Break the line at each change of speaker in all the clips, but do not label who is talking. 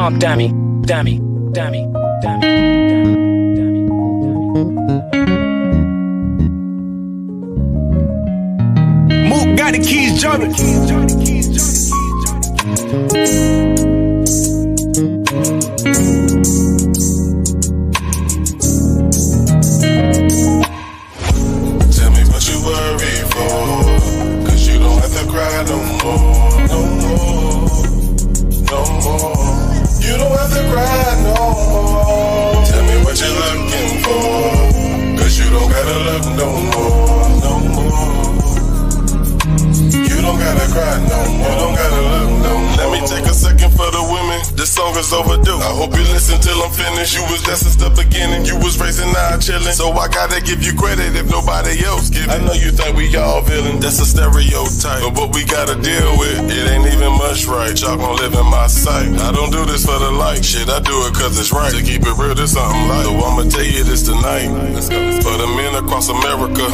prompt dummy.
Mook got the keys jumping.
Tell me what you worry for, 'cause you don't have to cry no more, no more, no more. You don't have to cry no more. Tell me what you're looking for, 'cause you don't gotta look no more, no more. You don't gotta cry no more, you don't gotta look no more. Let me take a second for the women, this song is overdue. I hope you listen till I'm finished. You was just the beginning, you was racing, now chilling. So I gotta give you credit if nobody else give it. I know you think we all feeling, that's a stereotype, but what we gotta deal with, it ain't even much right. Y'all gon' live in my sight. I don't do this for the like, shit, I do it 'cause it's right. To keep it real, this something like, so I'ma tell you this tonight. For the men across America,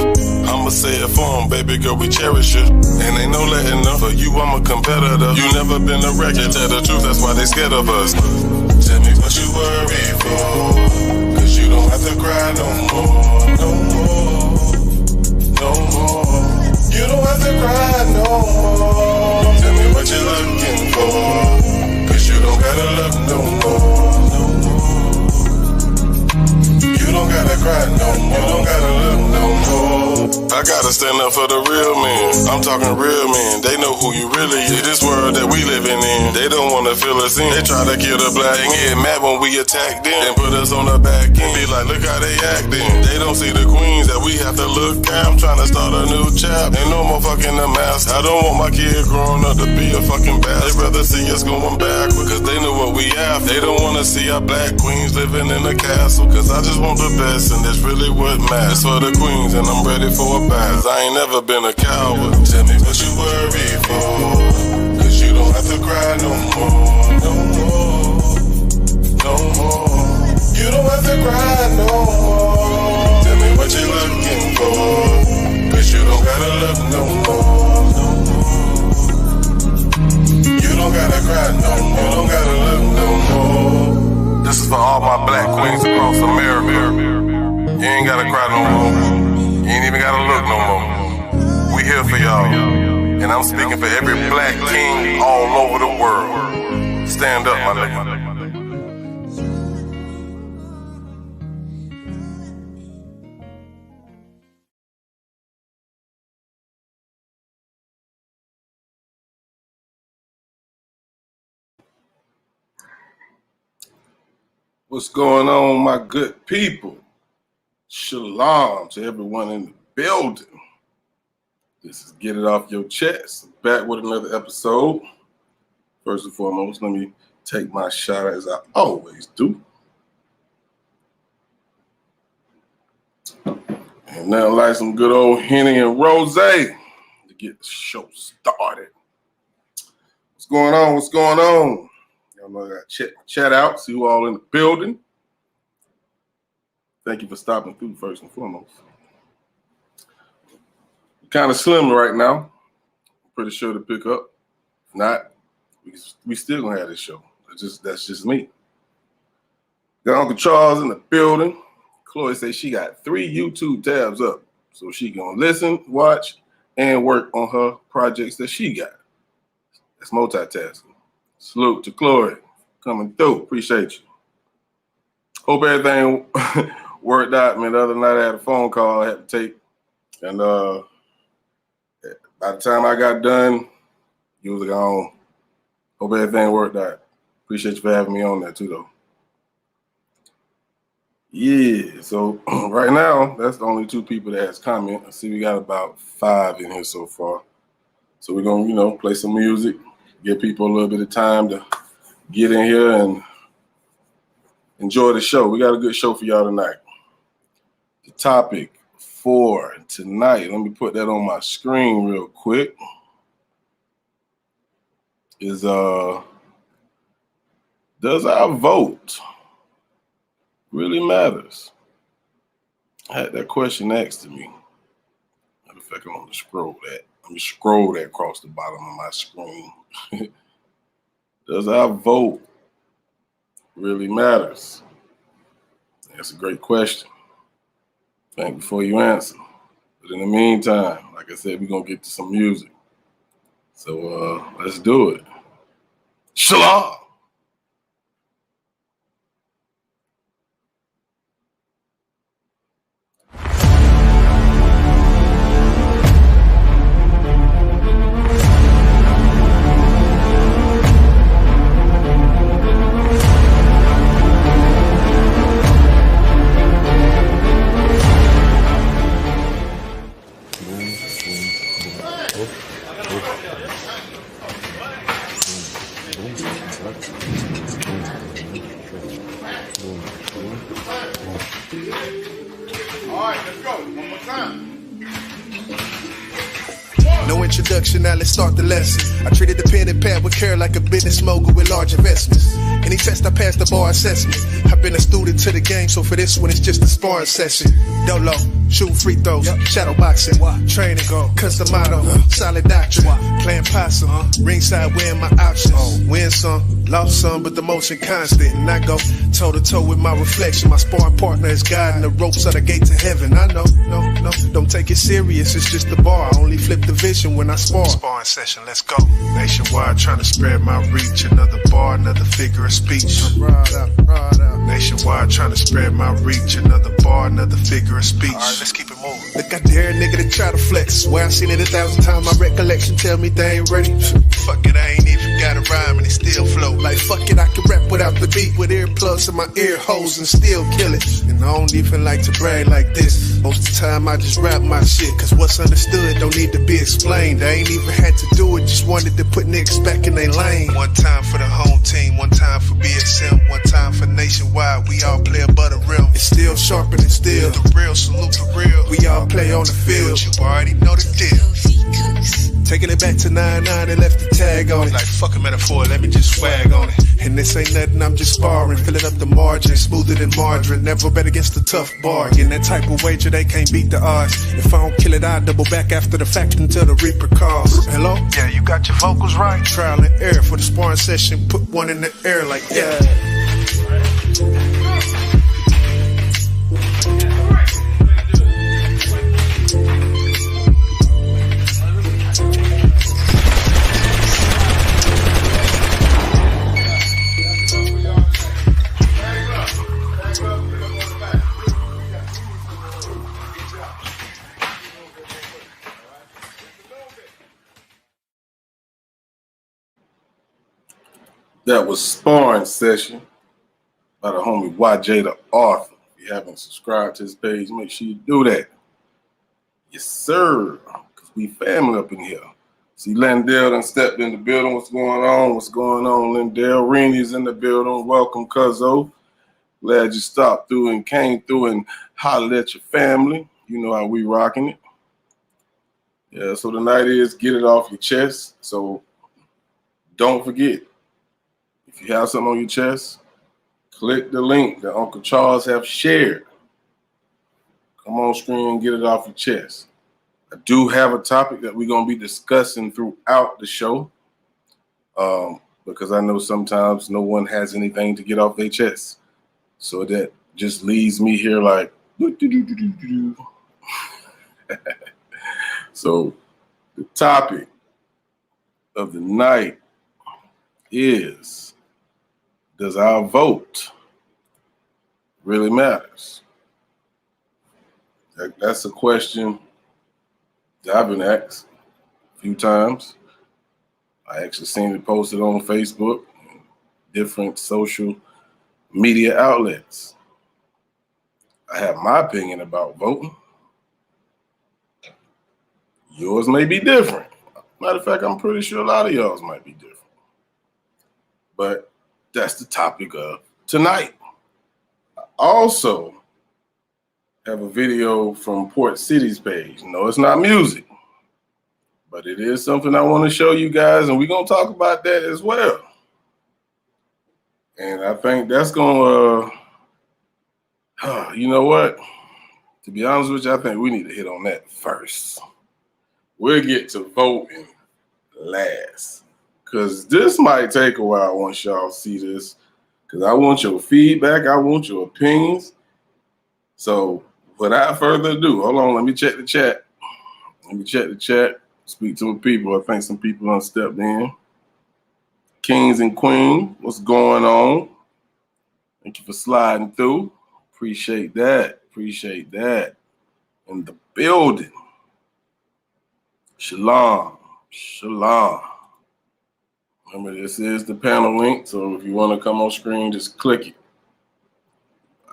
I'ma say it for them, baby girl, we cherish you. And ain't no letting up, for you I'm a competitor. You never been a record, tell the truth, that's why they scared of us. Tell me what you worry for, 'cause you don't have to cry no more, no more, no more. You don't have to cry no more. Tell me what you're looking for, 'cause you don't gotta look no more, no more. You don't gotta cry no more, you don't gotta look no more. I gotta stand up for the real men. I'm talking real men. They know who you really is. This world that we living in, they don't wanna feel us in. They try to kill the black and get mad when we attack them and put us on the back end. Be like, look how they acting. They don't see the queens that we have to look at. I'm trying to start a new chapter. Ain't no more fucking the master. I don't want my kid growing up to be a fucking bastard. They rather see us going backwards, 'cause they know what we have. They don't wanna see our black queens living in a castle, 'cause I just want the best, and that's really what matters for the queens, and I'm ready for a battle. I ain't never been a coward. Tell me what you worry for, 'cause you don't have to cry no more, no more, no more. You don't have to cry no more. Tell me what you're looking for, 'cause you don't gotta look no more, no more. You don't gotta cry no more, you don't gotta look no more. This is for all my black queens across America. You ain't gotta cry no more. You ain't even gotta look no more. We here for y'all. And I'm speaking for every black king all over the world. Stand up, my nigga. What's going on, my good people? Shalom to everyone in the building. This is Get It Off Your Chest. Back with another episode. First and foremost, let me take my shot as I always do. And now like some good old Henny and Rose to get the show started. What's going on? What's going on? Y'all know I got to chat out, see who all in the building. Thank you for stopping through first and foremost. Kind of slim right now. Pretty sure to pick up. If not, we still gonna have this show. That's just me. Got Uncle Charles in the building. Chloe says she got 3 YouTube tabs up, so she gonna listen, watch, and work on her projects that she got. That's multitasking. Salute to Chloe coming through. Appreciate you. Hope everything worked out, man. The other night I had a phone call I had to take, and by the time I got done, you was gone. Hope everything worked out. Appreciate you for having me on there too, though. Yeah, so right now, that's the only 2 people that has comment. I see we got about 5 in here so far. So we're gonna, play some music, give people a little bit of time to get in here and enjoy the show. We got a good show for y'all tonight. The topic for tonight, let me put that on my screen real quick, is does our vote really matters? I had that question asked to me. Matter of fact, I'm gonna scroll that. Let me scroll that across the bottom of my screen. Does our vote
really matters? That's a great question. Think before you answer. But in the meantime, like I said, we're going to get to some music. So let's do it. Shalom!
No introduction, now let's start the lesson. I treated the pen and pad with care like a business mogul with large investments. Any test I passed the bar assessment. I've been a student to the game, so for this one it's just a sparring session. Dolo, shooting free throws, shadow boxing, training, cause the motto, solid doctrine, playing possum, ringside wearing my options. Win some, lost some, but the motion constant. And I go toe to toe with my reflection. My sparring partner is guiding the ropes of the gate to heaven. I know, no, don't take it serious, it's just the bar. I only flip the vision when I spar. Sparring session, let's go. Nationwide, trying to spread my reach. Another bar, another figure of speech. Ride out. Nationwide, trying to spread my reach. Another bar, another figure of speech. Alright, let's keep it moving. Look, I dare a nigga to try to flex. Swear I seen it 1,000 times. My recollection tell me they ain't ready. Fuck it, I ain't even got a rhyme and it still flow. Like fuck it, I can rap without the beat, with earplugs in my ear holes and still kill it. And I don't even like to brag like this. Most of the time I just rap my shit, cause what's understood don't need to be explained. I ain't even had to do it, just wanted to put niggas back in their lane. One time for the home team, one time for BSM, one time for nationwide. We all play above the rim. It's still sharper than steel. The real salute the real. We all play on the field. You already know the deal. Taking it back to 9-9 and left the tag on it. Like fuck a metaphor, let me just swag on it. And this ain't nothing, I'm just sparring. Filling up the margin, smoother than margarine. Never bet against the tough bargain. That type of wager, they can't beat the odds. If I don't kill it, I double back after the fact until the reaper calls. Hello? Yeah, you got your vocals right. Trial and error for the sparring session. Put one in the air like yeah.
That was Sparring Session by the homie YJ the Author. If you haven't subscribed to his page, make sure you do that. Yes, sir. Because we family up in here. See, Lindell done stepped in the building. What's going on? What's going on, Lindell? Reenie's in the building. Welcome, Cuzzo. Glad you stopped through and came through and hollered at your family. You know how we rocking it. Yeah, so tonight is get it off your chest. So don't forget, if you have something on your chest, click the link that Uncle Charles have shared. Come on screen and get it off your chest. I do have a topic that we're going to be discussing throughout the show because I know sometimes no one has anything to get off their chest. So that just leaves me here like, So the topic of the night is, does our vote really matters? That's a question that I've been asked a few times. I actually seen it posted on Facebook and different social media outlets. I have my opinion about voting. Yours may be different. Matter of fact, I'm pretty sure a lot of y'all's might be different. But that's the topic of tonight. I also have a video from Port City's page. No, it's not music, but it is something I want to show you guys, and we're going to talk about that as well. And I think that's going to, you know what? To be honest with you, I think we need to hit on that first. We'll get to voting last, because this might take a while once y'all see this. because I want your feedback. I want your opinions. So without further ado, hold on. Let me check the chat. Speak to the people. I think some people done stepped in. Kings and queens, what's going on? Thank you for sliding through. Appreciate that. In the building. Shalom. Remember, this is the panel link, so if you want to come on screen, just click it.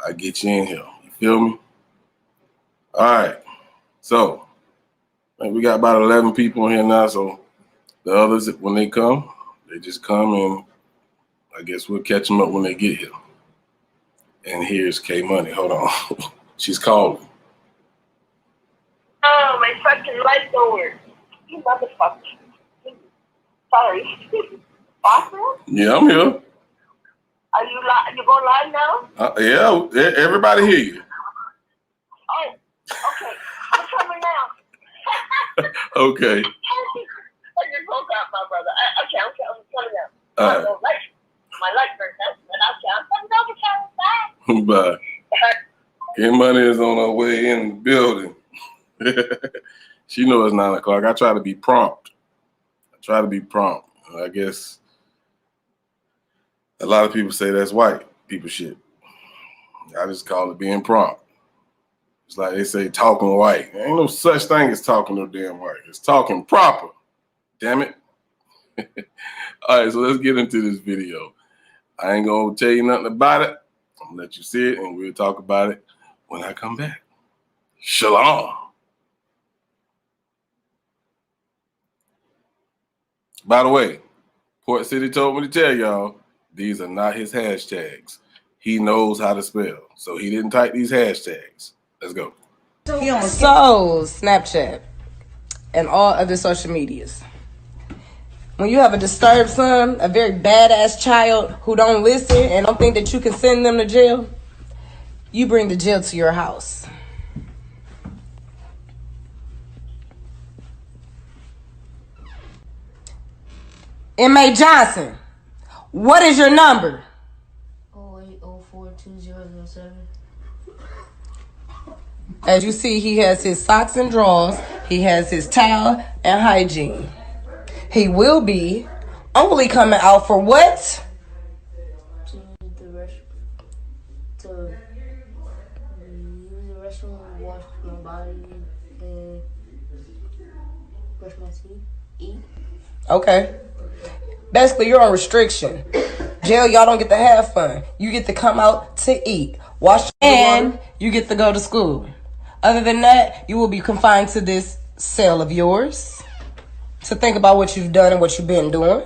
I get you in here. You feel me? All right. So, I think we got about 11 people in here now, so the others, when they come, they just come and I guess we'll catch them up when they get here. And here's K Money. Hold on. She's calling.
Oh, my fucking light don't work. You motherfucker. Sorry. Awesome?
Yeah, I'm here.
Are you going live now?
Yeah, everybody hear you.
Oh, okay. I'm coming now.
Okay.
I just woke up, my brother. I'm coming now.
All right.
My light burnt out, but I'm coming over. Bye.
Bye. K Money is on her way in the building. She knows it's 9 o'clock. I try to be prompt. I guess a lot of people say that's white people shit. I just call it being prompt. It's like they say talking white. There ain't no such thing as talking no damn white. It's talking proper. Damn it. All right, so let's get into this video. I ain't gonna tell you nothing about it. I'm gonna let you see it and we'll talk about it when I come back. Shalom. By the way, Port City told me to tell y'all, these are not his hashtags. He knows how to spell, so he didn't type these hashtags. Let's go.
So Snapchat and all other social medias. When you have a disturbed son, a very badass child who don't listen and don't think that you can send them to jail, you bring the jail to your house. Inmate Johnson, what is your number?
08042007.
As you see, he has his socks and drawers. He has his towel and hygiene. He will be only coming out for what?
To use the restroom, wash my body, and brush my teeth, eat.
Okay. Basically, you're on restriction. Jail, y'all don't get to have fun. You get to come out to eat, wash, and you get to go to school. Other than that, you will be confined to this cell of yours to think about what you've done and what you've been doing.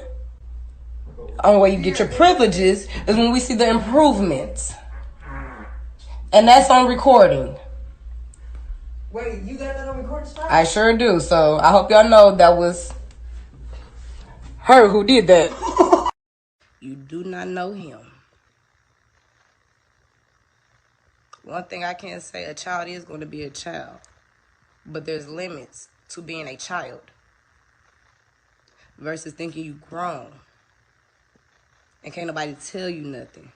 The only way you get your privileges is when we see the improvements. And that's on recording.
Wait, you got that on recording spot?
I sure do. So I hope y'all know that was her who did that. You do not know him. One thing I can say, a child is going to be a child. But there's limits to being a child versus thinking you grown and can't nobody tell you nothing.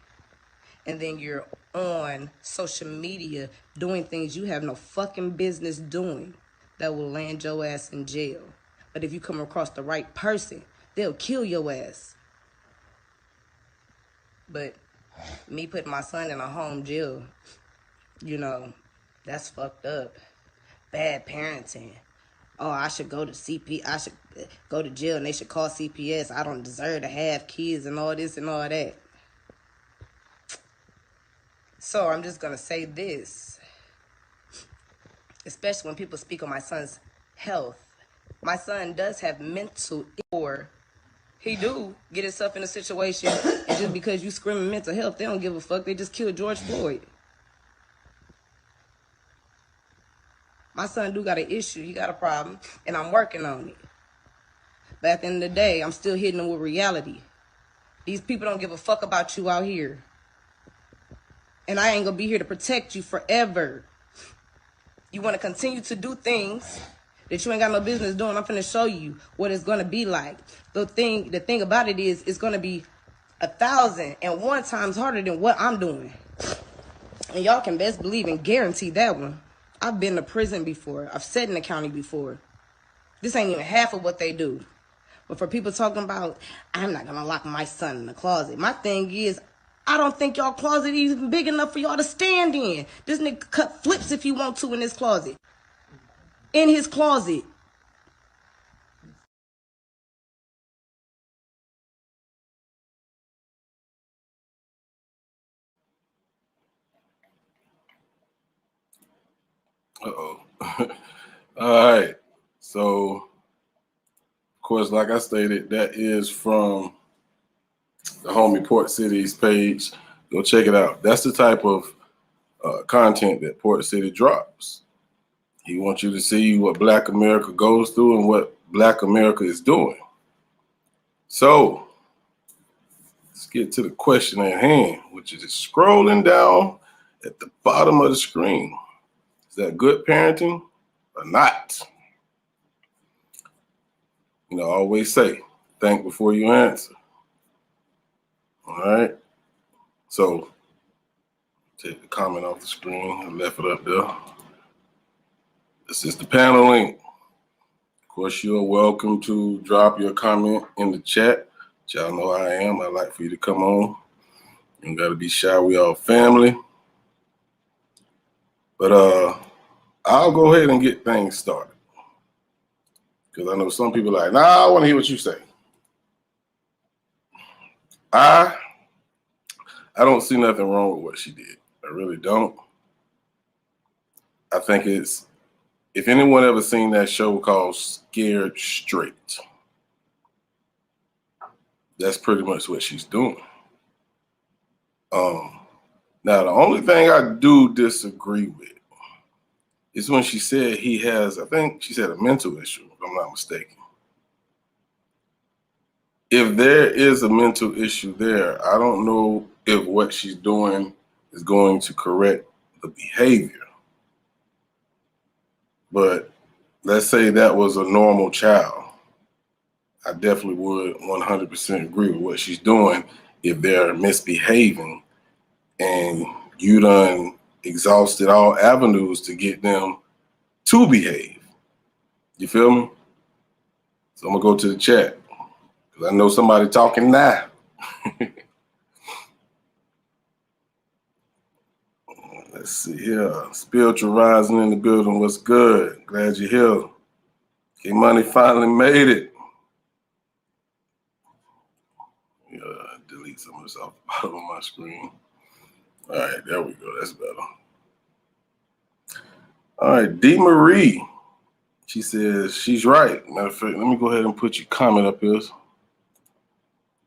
And then you're on social media doing things you have no fucking business doing that will land your ass in jail. But if you come across the right person, they'll kill your ass. But me putting my son in a home jail, you know, that's fucked up. Bad parenting. Oh, I should go to I should go to jail and they should call CPS. I don't deserve to have kids and all this and all that. So I'm just going to say this, especially when people speak on my son's health. My son does have mental, or he do get himself in a situation, and just because you screaming mental health, they don't give a fuck. They just killed George Floyd. My son do got an issue. He got a problem, and I'm working on it. But at the end of the day, I'm still hitting him with reality. These people don't give a fuck about you out here. And I ain't gonna be here to protect you forever. You want to continue to do things that you ain't got no business doing. I'm finna show you what it's gonna be like. The thing about it is, it's gonna be 1,001 times harder than what I'm doing. And y'all can best believe and guarantee that one. I've been to prison before. I've sat in the county before. This ain't even half of what they do. But for people talking about, I'm not gonna lock my son in the closet. My thing is, I don't think y'all closet is even big enough for y'all to stand in. This nigga cut flips if he want to in his closet. In his closet.
Uh-oh. All right. So, of course, like I stated, that is from the homie Port City's page. Go check it out. That's the type of content that Port City drops. He wants you to see what Black America goes through and what Black America is doing. So, let's get to the question at hand, which is scrolling down at the bottom of the screen. Is that good parenting or not? You know, I always say, think before you answer. All right. So, take the comment off the screen. I left it up there. This is the panel link. Of course, you're welcome to drop your comment in the chat. Y'all know how I am. I like for you to come on. You don't got to be shy. We all family. But I'll go ahead and get things started. Because I know some people are like, nah, I want to hear what you say. I don't see nothing wrong with what she did. I really don't. I think it's, if anyone ever seen that show called Scared Straight, that's pretty much what she's doing. Now, the only thing I do disagree with is when she said he has, I think she said a mental issue, if I'm not mistaken. If there is a mental issue there, I don't know if what she's doing is going to correct the behavior. But let's say that was a normal child. I definitely would 100% agree with what she's doing if they're misbehaving and you done exhausted all avenues to get them to behave. You feel me? So I'm gonna go to the chat because I know somebody talking now. Let's see here. Spiritual Rising in the building. What's good? Glad you're here. K-Money finally made it. Delete some of this off the bottom of my screen. All right, there we go. That's better. All right, D. Marie. She says she's right. Matter of fact, let me go ahead and put your comment up here.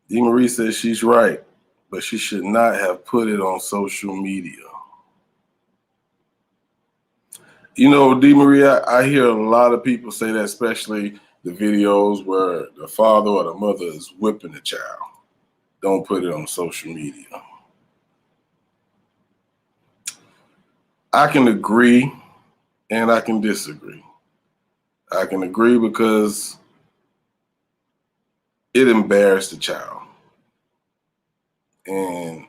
D. Marie says she's right, but she should not have put it on social media. You know, D. Marie, I hear a lot of people say that, especially the videos where the father or the mother is whipping the child. Don't put it on social media. I can agree and I can disagree. I can agree because it embarrassed the child. And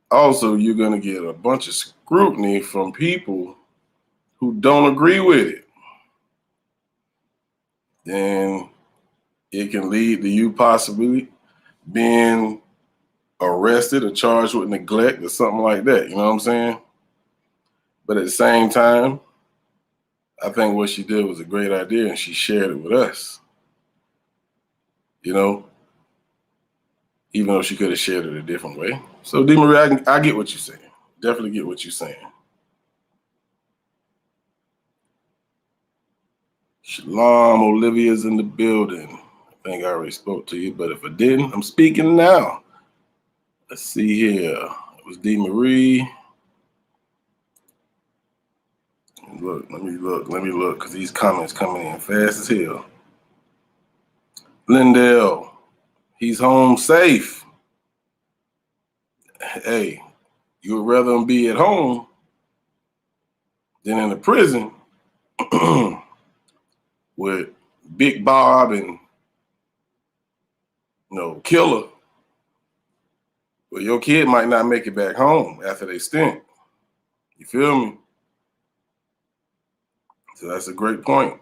also, you're going to get a bunch of scrutiny from people who don't agree with it. Then it can lead to you possibly being arrested or charged with neglect or something like that. You know what I'm saying? But at the same time, I think what she did was a great idea and she shared it with us. You know? Even though she could have shared it a different way. So, D. Marie, I get what you're saying. Definitely get what you're saying. Shalom, Olivia's in the building. I think I already spoke to you, but if I didn't, I'm speaking now. Let's see here. It was D. Marie. Look, let me look, because these comments coming in fast as hell. Lindell, he's home safe. Hey, you would rather him be at home than in the prison with Big Bob and, Killer Well, your kid might not make it back home after they stint. You feel me? So that's a great point.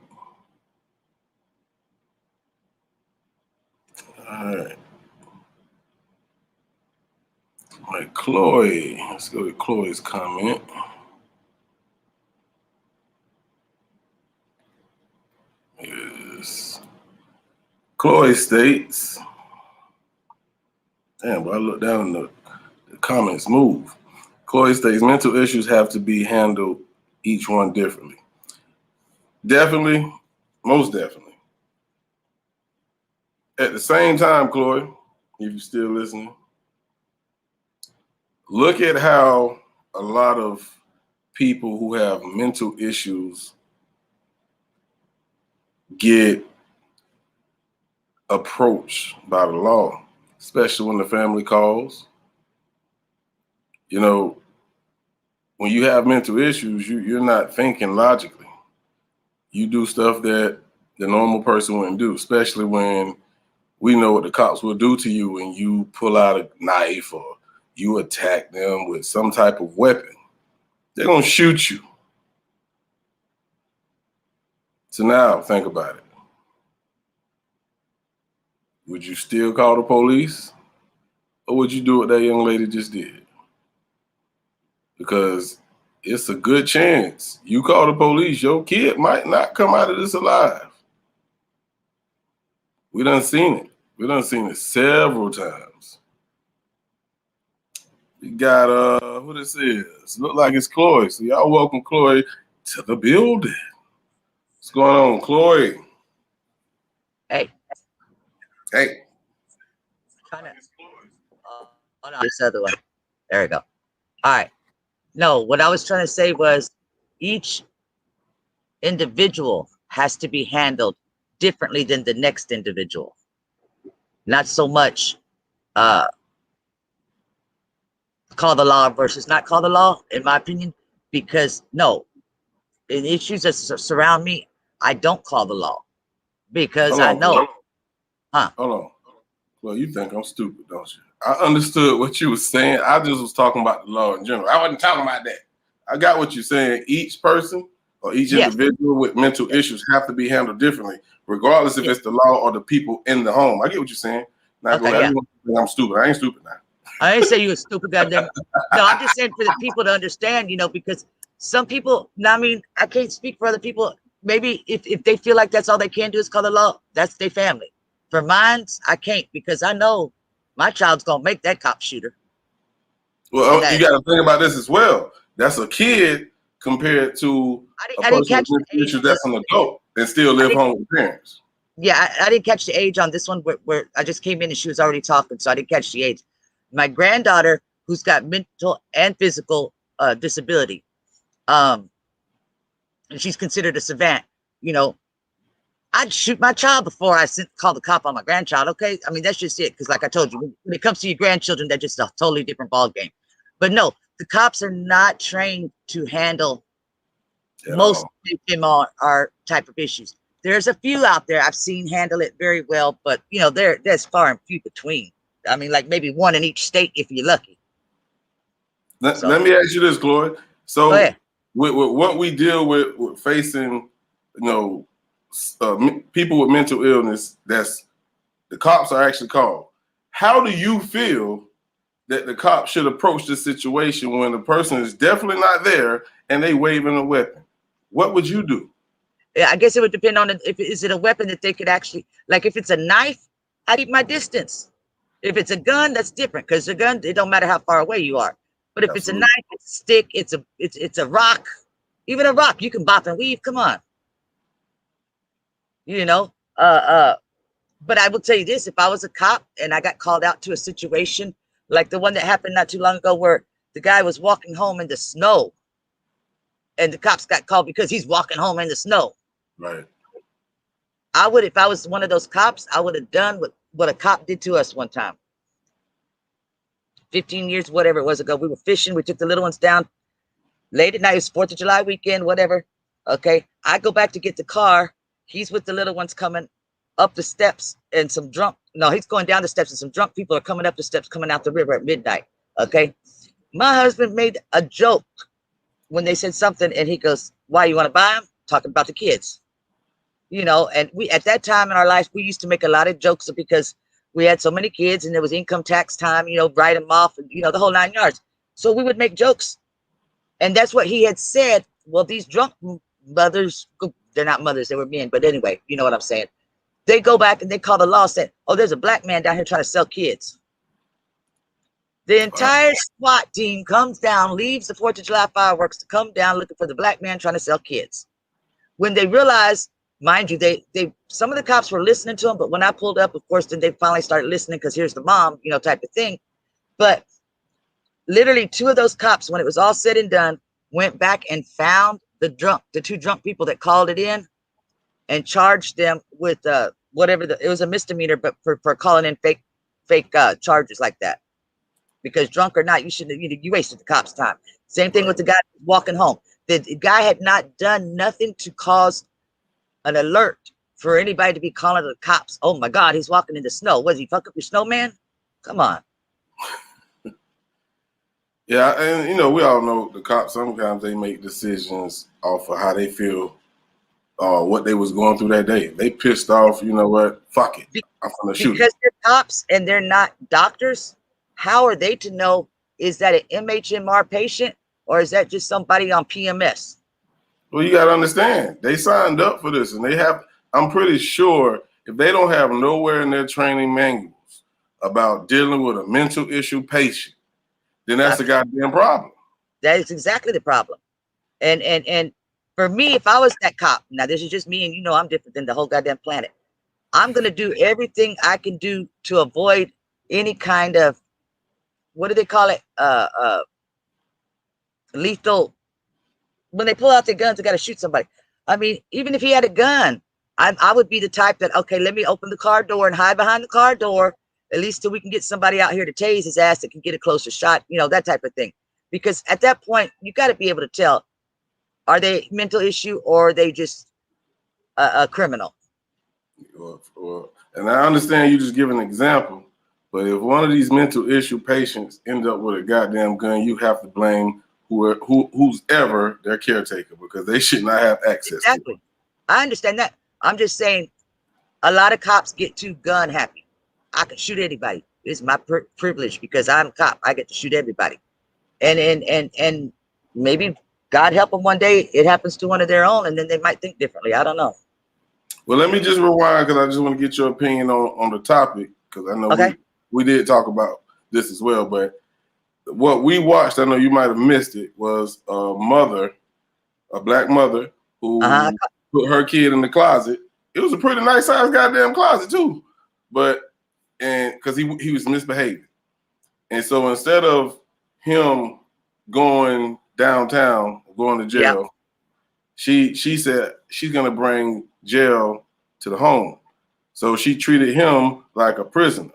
All right. All right, Chloe. Let's go to Chloe's comment. Yes. Chloe states, damn, but I look down and the comments move. Chloe states, mental issues have to be handled each one differently. Definitely, most definitely. At the same time, Chloe, if you're still listening, look at how a lot of people who have mental issues get approached by the law, especially when the family calls. You know, when you have mental issues, you're not thinking logically. You do stuff that the normal person wouldn't do, especially when we know what the cops will do to you when you pull out a knife or you attack them with some type of weapon. They're going to shoot you. So now think about it. Would you still call the police, or would you do what that young lady just did? Because it's a good chance you call the police, your kid might not come out of this alive. We done seen it. We done seen it several times. We got who this is. Look like it's Chloe. So y'all welcome Chloe to the building. What's going on, Chloe?
Hey.
Hey.
Oh no, this other one. There we go. All right. No, what I was trying to say was each individual has to be handled differently than the next individual. Not so much call the law versus not call the law, in my opinion, because no, in issues that surround me, I don't call the law because I know.
Hold on. Well, you think I'm stupid, don't you? I understood what you were saying. I just was talking about the law in general. I wasn't talking about that. I got what you're saying. Each person or each individual with mental issues have to be handled differently, regardless if it's the law or the people in the home. I get what you're saying. Now, I'm stupid. I ain't stupid now.
I didn't say you were stupid, goddamn. No, I'm just saying for the people to understand, you know, because some people, I mean, I can't speak for other people. Maybe if they feel like that's all they can do is call the law, that's their family. For mine, I can't, because I know my child's gonna make that cop shooter.
Well, you got to think about this as well. That's a kid compared to a person with issues that's an adult and still live home with parents.
Yeah, I didn't catch the age on this one where I just came in and she was already talking, so I didn't catch the age. My granddaughter, who's got mental and physical disability, and she's considered a savant, you know, I'd shoot my child before I call the cop on my grandchild. Okay, I mean, that's just it. Because like I told you, when it comes to your grandchildren, they're just a totally different ball game. But no, the cops are not trained to handle most our type of issues. There's a few out there I've seen handle it very well, but you know, there's far and few between. I mean, like maybe one in each state if you're lucky.
Let me ask you this, Chloe. So with what we deal with facing, you know, people with mental illness, that's the cops are actually called. How do you feel that the cops should approach this situation when the person is definitely not there and they waving a weapon? What would you do?
Yeah, I guess it would depend on if is it a weapon that they could actually, like if it's a knife, I keep my distance. If it's a gun, that's different, because the gun, it don't matter how far away you are. But if it's a knife, it's a stick, it's a rock, even a rock, you can bop and weave. Come on. You know, but I will tell you this, if I was a cop and I got called out to a situation like the one that happened not too long ago where the guy was walking home in the snow and the cops got called because he's walking home in the snow.
Right.
I would, if I was one of those cops, I would have done what a cop did to us one time. 15 years, whatever it was ago, we were fishing. We took the little ones down late at night. It was 4th of July weekend, whatever. Okay. I go back to get the car. He's with the little ones coming up the steps and some drunk, no, he's going down the steps and some drunk people are coming up the steps, coming out the river at midnight. Okay. My husband made a joke when they said something and he goes, why, you want to buy them? Talking about the kids, you know, and we, at that time in our lives, we used to make a lot of jokes because we had so many kids and there was income tax time, you know, write them off, and, you know, the whole 9 yards. So we would make jokes. And that's what he had said. Well, these drunk mothers, they're not mothers, they were men. But anyway, you know what I'm saying? They go back and they call the law saying, oh, there's a black man down here trying to sell kids. The entire SWAT team comes down, leaves the 4th of July fireworks to come down looking for the black man trying to sell kids. When they realized, mind you, some of the cops were listening to them, but when I pulled up, of course, then they finally started listening because here's the mom, you know, type of thing. But literally 2 of those cops, when it was all said and done, went back and found the 2 drunk people that called it in and charged them with whatever it was a misdemeanor, but for calling in fake charges like that. Because drunk or not, you wasted the cops' time. Same thing with the guy walking home. The guy had not done nothing to cause an alert for anybody to be calling the cops. Oh my God, he's walking in the snow. Was he fuck up your snowman? Come on.
Yeah, and you know, we all know the cops, sometimes they make decisions off of how they feel, what they was going through that day. They pissed off, you know what, fuck it, I'm gonna shoot.
Because they're cops and they're not doctors, how are they to know, is that an MHMR patient or is that just somebody on PMS?
Well, you gotta understand, they signed up for this and they have, I'm pretty sure if they don't have nowhere in their training manuals about dealing with a mental issue patient, then that's the goddamn problem.
That is exactly the problem. And for me, if I was that cop, now this is just me and you know I'm different than the whole goddamn planet. I'm going to do everything I can do to avoid any kind of, what do they call it? Lethal. When they pull out their guns, they got to shoot somebody. I mean, even if he had a gun, I would be the type that, okay, let me open the car door and hide behind the car door, at least till we can get somebody out here to tase his ass that can get a closer shot, you know, that type of thing. Because at that point, you got to be able to tell, are they mental issue or are they just a criminal?
And I understand you just give an example, but if one of these mental issue patients end up with a goddamn gun, you have to blame who's ever their caretaker because they should not have access
exactly.
to it.
I understand that. I'm just saying a lot of cops get too gun happy. I can shoot anybody. It's my privilege because I'm a cop. I get to shoot everybody. And maybe God help them one day, it happens to one of their own and then they might think differently. I don't know.
Well, let me just rewind because I just want to get your opinion on the topic because I know we did talk about this as well. But what we watched, I know you might have missed it, was a black mother who put her kid in the closet. It was a pretty nice sized goddamn closet too, but because he was misbehaving, and so instead of him going downtown, going to jail, she said she's gonna bring jail to the home. So she treated him like a prisoner.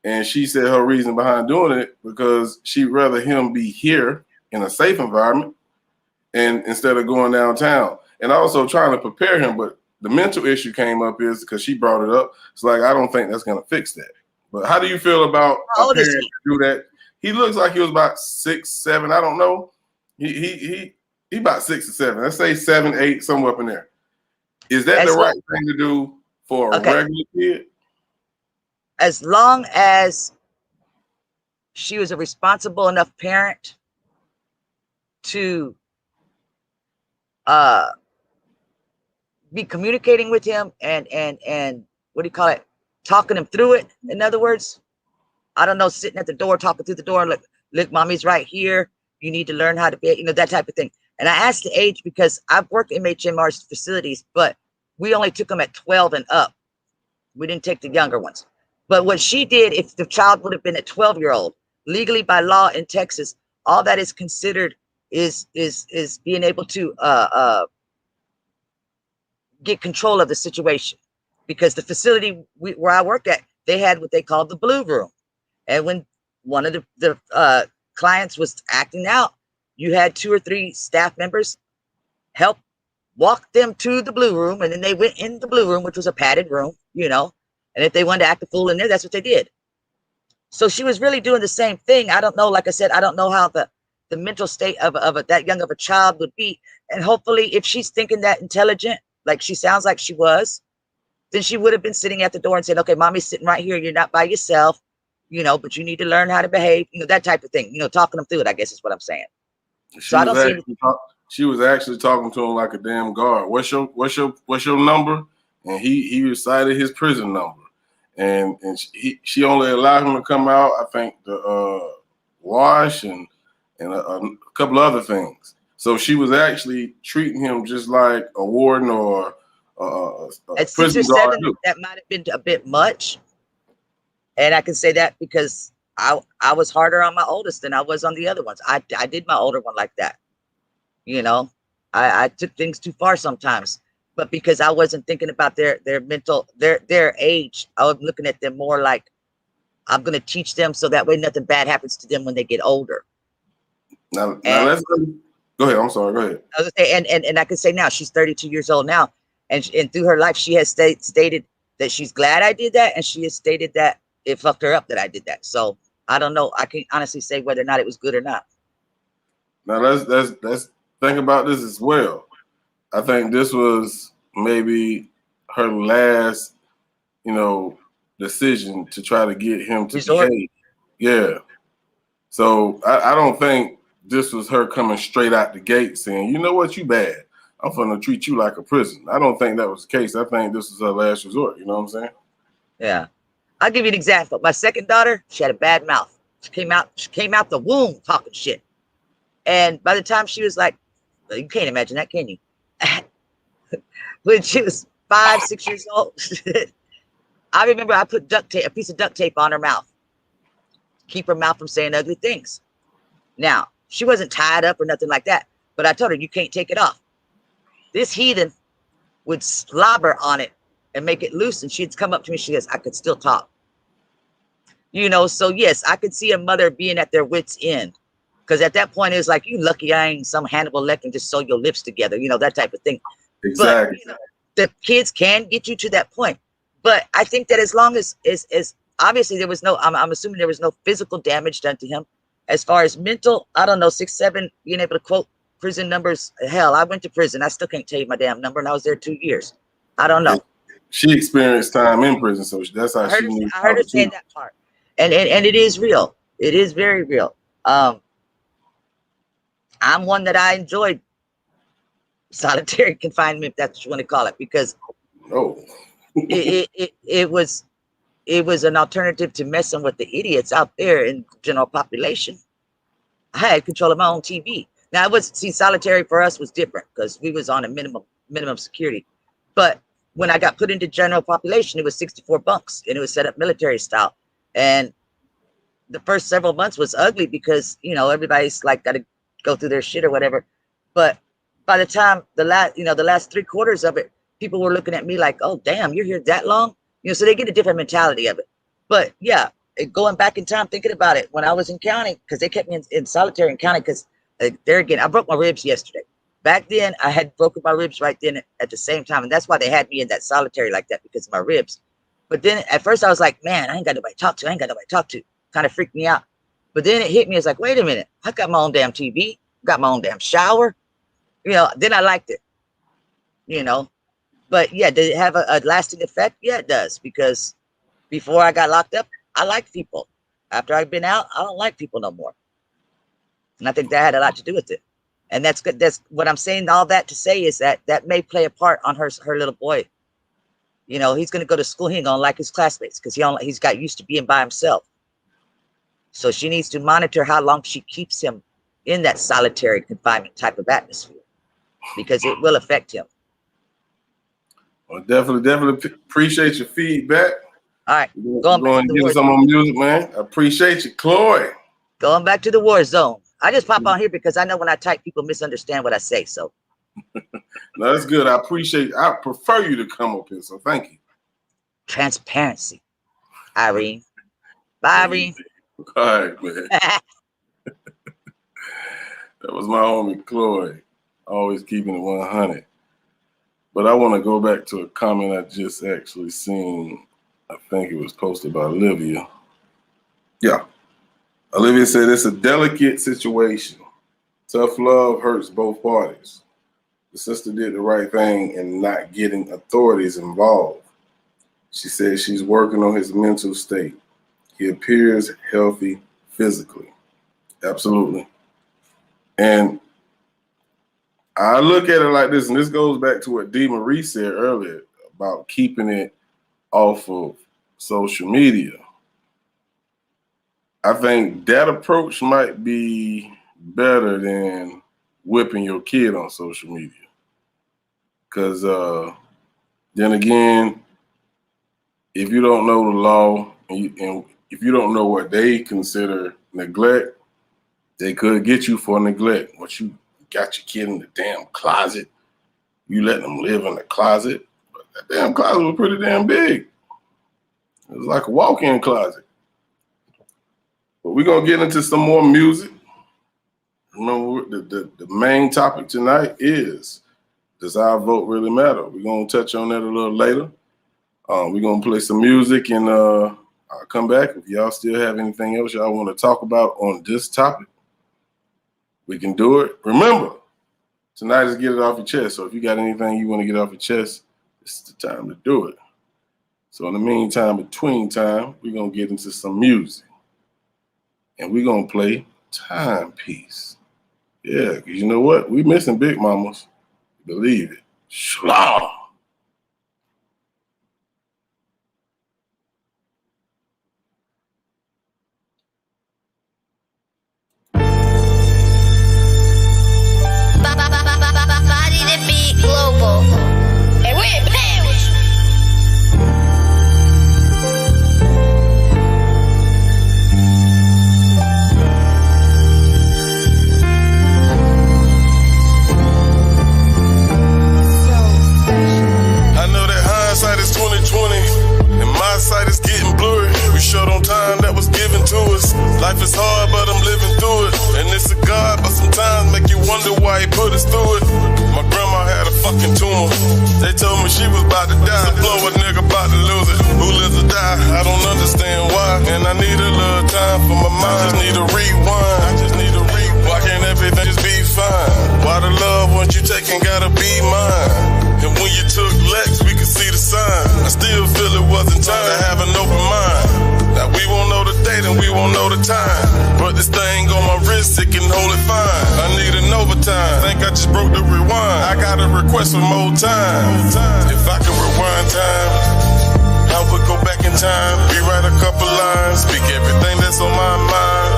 And she said her reason behind doing it because she'd rather him be here in a safe environment and instead of going downtown. And also trying to prepare him, but the mental issue came up is because she brought it up. It's like, I don't think that's gonna fix that. But how do you feel about a parent do that? He looks like he was about 6, 7, I don't know. He about 6 or 7. Let's say 7, 8, somewhere up in there. Is that the right thing to do for a regular kid?
As long as she was a responsible enough parent to be communicating with him and what do you call it? Talking him through it. In other words, I don't know, sitting at the door, talking through the door, look, mommy's right here. You need to learn how to be, you know, that type of thing. And I asked the age because I've worked in MHMR's facilities, but we only took them at 12 and up. We didn't take the younger ones. But what she did, if the child would have been a 12-year-old, legally by law in Texas, all that is considered is being able to get control of the situation. Because the facility where I worked at, they had what they called the blue room. And when one of the clients was acting out, you had 2 or 3 staff members help walked them to the blue room, and then they went in the blue room, which was a padded room, you know. And if they wanted to act a fool in there, that's what they did. So she was really doing the same thing. I don't know, like I said, I don't know how the mental state of that young of a child would be. And hopefully, if she's thinking that intelligent, like she sounds like she was, then she would have been sitting at the door and said, okay, mommy's sitting right here. You're not by yourself, you know, but you need to learn how to behave, you know, that type of thing, you know, talking them through it, I guess is what I'm saying. So I don't see anything.
She was actually talking to him like a damn guard. What's your number? And he recited his prison number. And she only allowed him to come out, I think, to wash and a couple other things. So she was actually treating him just like a warden or a
at 6
prison
or 7,
guard.
that might have been a bit much. And I can say that because I was harder on my oldest than I was on the other ones. I did my older one like that. You know, I took things too far sometimes, but because I wasn't thinking about their mental, their age, I was looking at them more like I'm going to teach them so that way nothing bad happens to them when they get older.
Now let's go ahead. I'm sorry. Go ahead.
I was gonna say, and I can say now she's 32 years old now, and through her life she has stated that she's glad I did that, and she has stated that it fucked her up that I did that. So I don't know. I can't honestly say whether or not it was good or not.
Now let's think about this as well. I think this was maybe her last, you know, decision to try to get him to behave. Yeah. So I don't think this was her coming straight out the gate saying, you know what, you bad. I'm gonna treat you like a prison. I don't think that was the case. I think this was her last resort. You know what I'm saying?
Yeah. I'll give you an example. My second daughter, she had a bad mouth. She came out the womb talking shit. And by the time she was like, you can't imagine that, can you? When she was 5, 6 years old, I remember I put a piece of duct tape on her mouth, keep her mouth from saying ugly things. Now, she wasn't tied up or nothing like that, but I told her, you can't take it off. This heathen would slobber on it and make it loose, and she'd come up to me, she goes, I could still talk. You know, so yes, I could see a mother being at their wits' end. Because at that point, it was like, you lucky I ain't some Hannibal Lecter and just sew your lips together, you know, that type of thing.
Exactly.
But, you know, the kids can get you to that point. But I think that as long as obviously there was no, I'm assuming there was no physical damage done to him. As far as mental, I don't know, 6, 7, being able to quote prison numbers. Hell, I went to prison. I still can't tell you my damn number, and I was there 2 years. I don't know.
She experienced time in prison, so that's how she knew.
I heard her saying that part. And it is real. It is very real. I'm one that I enjoyed solitary confinement, if that's what you want to call it, because it was an alternative to messing with the idiots out there in general population. I had control of my own TV. Now, solitary for us was different because we was on a minimum security. But when I got put into general population, it was 64 bunks, and it was set up military style. And the first several months was ugly because, you know, everybody's like got to go through their shit or whatever. But by the time the last 3/4 of it, people were looking at me like, oh, damn, you're here that long? You know, so they get a different mentality of it. But yeah, going back in time, thinking about it, when I was in county, because they kept me in solitary in county, because there again, I broke my ribs yesterday. Back then, I had broken my ribs right then at the same time. And that's why they had me in that solitary like that, because of my ribs. But then at first I was like, man, I ain't got nobody to talk to. Kind of freaked me out. But then it hit me. It's like, wait a minute. I got my own damn TV. Got my own damn shower. You know, then I liked it. You know. But yeah, did it have a lasting effect? Yeah, it does. Because before I got locked up, I liked people. After I've been out, I don't like people no more. And I think that had a lot to do with it. And that's good. That's what I'm saying. All that to say is that may play a part on her little boy. You know, he's going to go to school. He ain't going to like his classmates because he's got used to being by himself. So she needs to monitor how long she keeps him in that solitary confinement type of atmosphere, because it will affect him.
Well, definitely appreciate your feedback.
All right,
going back to the some more music, man. I appreciate you, Chloe.
Going back to the war zone. I just pop on here because I know when I type, people misunderstand what I say. So
no, that's good. I prefer you to come up here. So thank you.
Transparency, Irene. Bye, Irene.
All right, man. That was my homie Chloe, always keeping it 100. But I want to go back to a comment I just actually seen. I think it was posted by Olivia. Yeah. Olivia said it's a delicate situation. Tough love hurts both parties. The sister did the right thing in not getting authorities involved. She said she's working on his mental state. He appears healthy physically. Absolutely. And I look at it like this, and this goes back to what D. Marie said earlier about keeping it off of social media. I think that approach might be better than whipping your kid on social media. Because then again, if you don't know the law and if you don't know what they consider neglect, they could get you for neglect. Once you got your kid in the damn closet, you let them live in the closet. But that damn closet was pretty damn big. It was like a walk-in closet. But we're going to get into some more music. Remember, the main topic tonight is, does our vote really matter? We're going to touch on that a little later. We're going to play some music, and I'll come back. If y'all still have anything else y'all want to talk about on this topic, we can do it. Remember, tonight is get it off your chest. So if you got anything you want to get off your chest, it's the time to do it. So in the meantime, between time, we're going to get into some music. And we're going to play Timepiece. Yeah, because you know what? We missing Big Mamas. Believe it. Shalom.
Body to be global. And we ain't playing with you.
I know that hindsight is 20/20, and my sight is getting blurry. We short on time that was given to us. Life is hard, but I'm living through it. And it's a God, but sometimes make you wonder why he put us through it. My grandma had a fucking tumor. They told me she was about to die. So blow a nigga about to lose it. Who lives or die? I don't understand why. And I need a little time for my mind. I just need a rewind. Why can't everything just be fine? Why the love once you taken gotta be mine? And when you took Lex, we could see the sign. I still feel it wasn't time to have an open mind. Now we won't know the date and we won't know the time, but this thing on my wrist, it can hold it fine. I need an overtime. Think I just broke the rewind. I got a request for more time. If I could rewind time, I would go back in time, rewrite a couple lines, speak everything that's on my mind.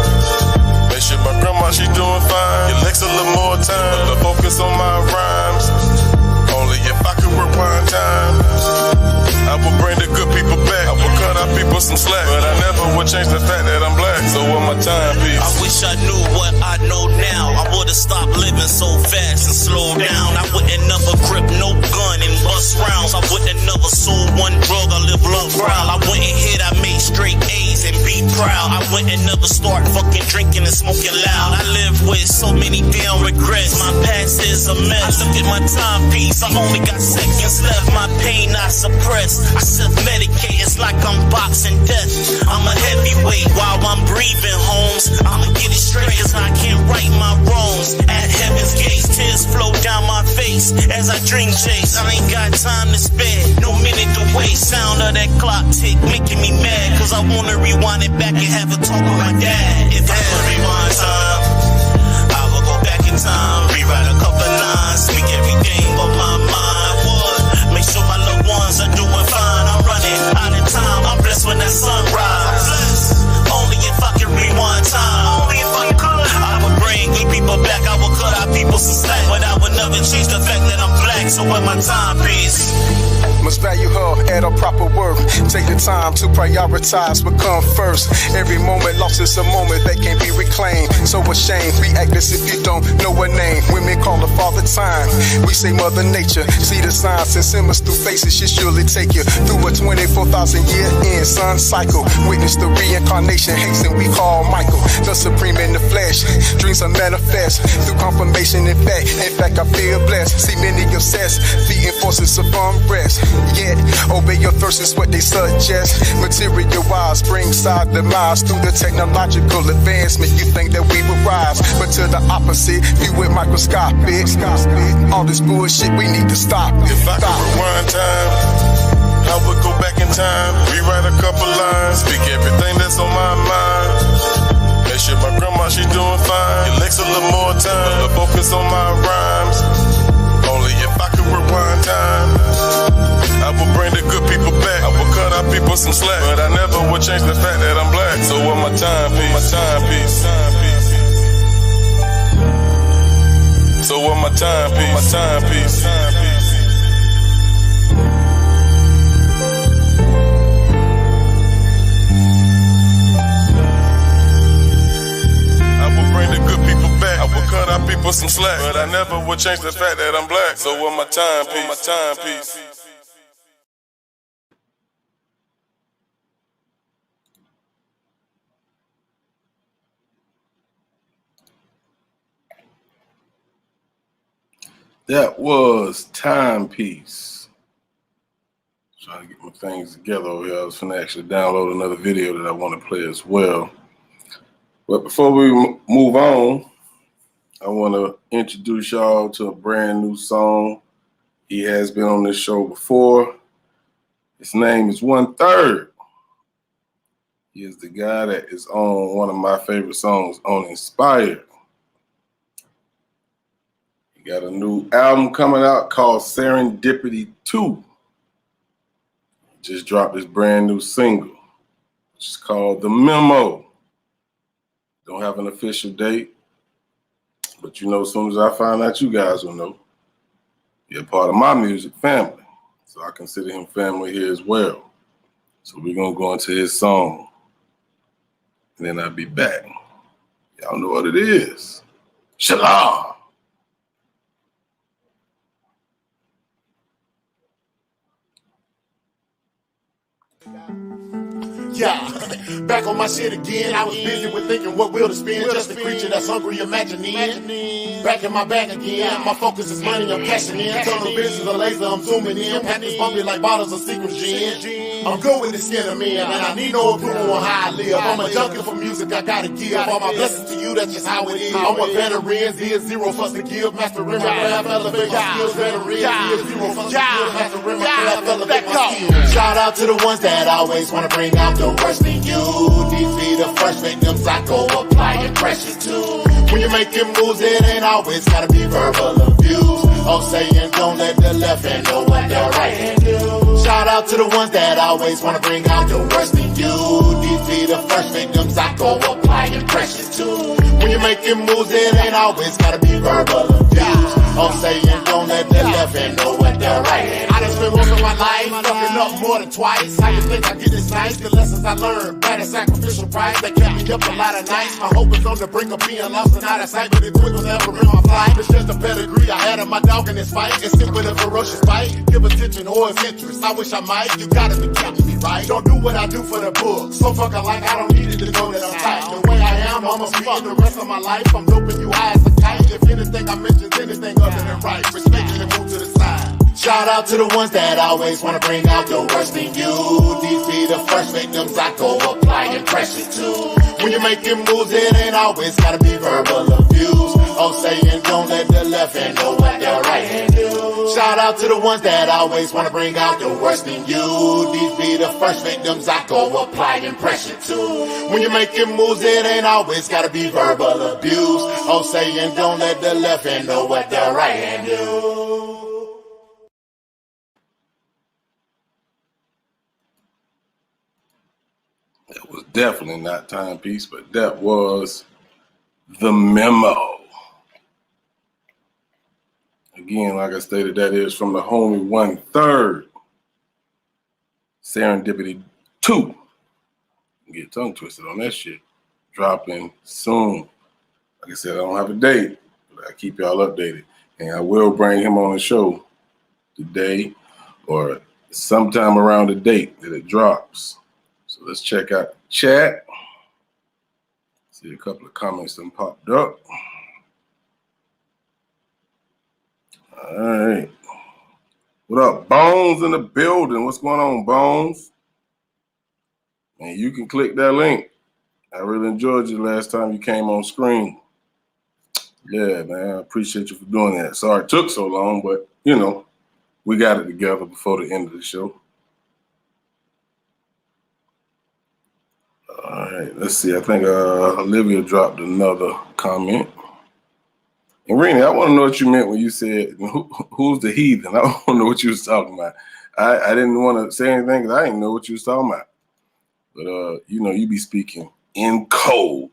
Make sure my grandma, she doing fine. Your Lex a little more time, but focus on my rhymes. Only if I could rewind time, I would bring the good people back. I would cut our people some slack, but I never would change the fact that I'm black. So what my timepiece?
I wish I knew what I know now. I would've stopped living so fast and slowed down. I wouldn't never grip no gun and bust rounds. I wouldn't never sold one drug. I live low proud. I wouldn't hit. I made straight A's and be proud. I wouldn't never start fucking drinking and smoking loud. I live with so many damn regrets. My past is a mess. I look at my timepiece. I only got seconds left. My pain I suppress. I self-medicate, it's like I'm boxing death. I'm a heavyweight while I'm breathing, Holmes. I'ma get it straight cause I can't right my wrongs. At heaven's gates, tears flow down my face as I dream chase. I ain't got time to spare, no minute to waste. Sound of that clock tick making me mad, cause I wanna rewind it back and have a talk with my dad. If I could rewind time, I would go back in time, rewrite a couple lines, speak everything but my mind. Make sure my loved ones are doing fine. I'm running out of time. I'm blessed when that sunrise. Only if I can rewind time. Only if I could. I would bring good people back. I would cut our people some slack, but I would never change the fact that I'm black. So when my timepiece.
Must value her at her proper worth. Take the time to prioritize what come first. Every moment lost is a moment that can't be reclaimed. So ashamed, react as if you don't know her name. Women call her father time. We say mother nature. See the signs and simmers through faces. She surely take you through a 24,000 year end sun cycle. Witness the reincarnation, hasten we call Michael, the supreme in the flesh. Dreams are manifest through confirmation in fact. In fact, I feel blessed. See many of chest, feeding forces of unrest. Yet, obey your thirst is what they suggest. Material wise, bring side demise through the technological advancement. You think that we would rise, but to the opposite, view it microscopic. All this bullshit, we need to stop it.
If I could rewind time, I would go back in time, rewrite a couple lines, speak everything that's on my mind. Make sure my grandma, she doing fine. It takes a little more time to focus on my rhymes. Only if I could rewind time, I would bring the good people back. I would cut our people some slack, but I never would change the fact that I'm black. So with my timepiece, So with my timepiece, bring the good people back. I would cut our people some slack, but I never would change the fact that I'm black. So with my timepiece.
That was Timepiece. Trying to get my things together over here. I was finna actually download another video that I want to play as well. But before we move on, I want to introduce y'all to a brand new song. He has been on this show before. His name is 1/3. He is the guy that is on one of my favorite songs on Inspired. He got a new album coming out called Serendipity 2. Just dropped his brand new single, which is called The Memo. Don't have an official date, but you know, as soon as I find out, you guys will know. You're part of my music family, so I consider him family here as well. So we're gonna go into his song, and then I'll be back. Y'all know what it is. Shalom.
Yeah, back on my shit again. I was busy with thinking what will to spend. Just a creature that's hungry, imagining. Back in my bag again. My focus is money, I'm cashing in. Tunnel vision, a laser, I'm zooming in. Package bumpy like bottles of secret gin. I'm good with the skin of men, and I need no approval on how I live. I'm a junkie for music, I gotta give. All my blessings to you, that's just how it is. I'm what veterans is, zero fuss to give. Mastering my craft, elevate my skills. Veterans is, zero fuss to give. Mastering my craft, elevate my skills. Shout out to the ones that always wanna bring out the worst in you. These be the first victims I go applying pressure to. When you're making moves, it ain't always gotta be verbal abuse. Oh, saying don't let the left hand know what the right hand do. Shout out to the ones that always wanna bring out the worst in you. These be the first victims I go applying pressure to. When you're making moves, it ain't always gotta be verbal abuse. Oh, saying don't let the left hand know what the right hand do. I done spent most of my life fucking up more than twice. How you think I get this nice? The lessons I learned by the sacrificial price that kept me up a lot of nights. My hope is on the brink of being lost and out of sight, but it quick was ever in my flight. It's just a pedigree I had in my dog in this fight. It's sick with a ferocious bite. Give attention or it's interest. I wish I might. You gotta be kidding me, right? Don't do what I do for the book. So fucking like I don't need it to know that I'm tight. The way I am, I'ma spend the rest of my life. I'm doping you high as a kite. If anything I mention's anything other than right, respect it and move to the side. Shout out to the ones that always wanna bring out the worst in you. These be the first victims I go applying pressure to. When you're making moves, it ain't always gotta be verbal abuse. Oh, saying don't let the left hand know what the right hand do. Shout out to the ones that always wanna bring out the worst in you. These be the first victims I go applying pressure to. When you're making moves, it ain't always gotta be verbal abuse. Oh, saying don't let the left hand know what the right hand do.
That was definitely not Timepiece, but that was The Memo. Again, like I stated, that is from the homie 1/3. Serendipity 2. Get tongue twisted on that shit. Dropping soon. Like I said, I don't have a date, but I keep y'all updated. And I will bring him on the show today or sometime around the date that it drops. So let's check out the chat. See a couple of comments that popped up. All right. What up, Bones in the building? What's going on, Bones? And you can click that link. I really enjoyed you last time you came on screen. Yeah, man, I appreciate you for doing that. Sorry it took so long, but, you know, we got it together before the end of the show. All right, let's see. I think Olivia dropped another comment. And Renee, I want to know what you meant when you said, who's the heathen? I want to know what you was talking about. I didn't want to say anything because I didn't know what you was talking about. But, you know, you be speaking in code.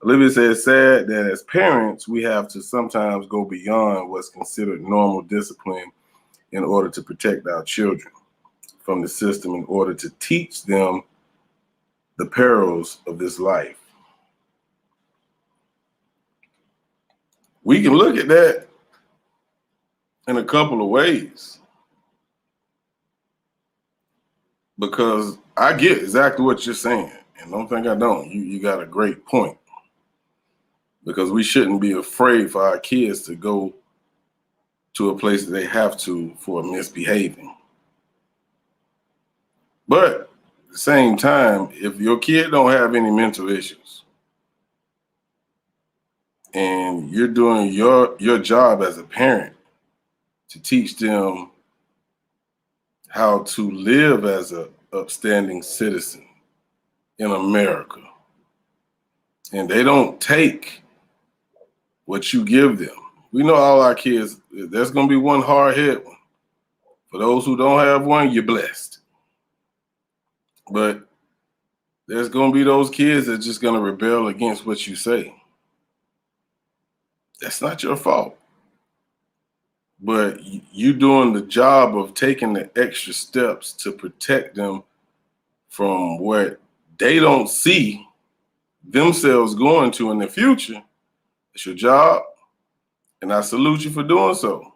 Olivia says, sad that as parents, we have to sometimes go beyond what's considered normal discipline in order to protect our children from the system, in order to teach them the perils of this life. We can look at that in a couple of ways, because I get exactly what you're saying, and don't think I don't. You got a great point, because we shouldn't be afraid for our kids to go to a place that they have to for misbehaving. But at the same time, if your kid don't have any mental issues, and you're doing your job as a parent to teach them how to live as an upstanding citizen in America, and they don't take what you give them. We know all our kids, there's going to be one hard-headed one. For those who don't have one, you're blessed. But there's going to be those kids that are just going to rebel against what you say. That's not your fault. But you doing the job of taking the extra steps to protect them from what they don't see themselves going to in the future. It's your job, and I salute you for doing so.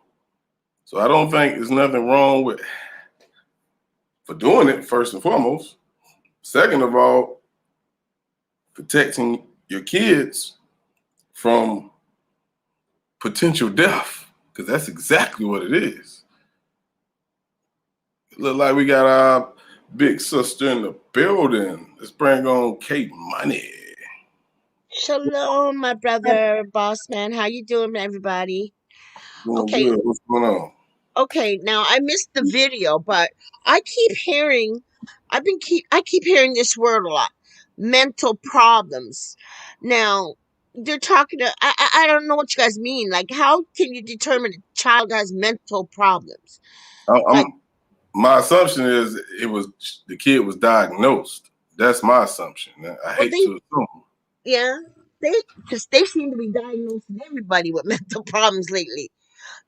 So I don't think there's nothing wrong with for doing it, first and foremost. Second of all, protecting your kids from potential death, because that's exactly what it is. It look like we got our big sister in the building. Let's bring on Kate Money.
Shalom, my brother, boss man. How you doing, everybody? Okay.
Good. What's going on?
Okay, now I missed the video, but I keep hearing this word a lot. Mental problems. Now, they're talking to I don't know what you guys mean. Like, how can you determine a child has mental problems?
My assumption is the kid was diagnosed. That's my assumption. I hate to assume.
Yeah, because they seem to be diagnosing everybody with mental problems lately.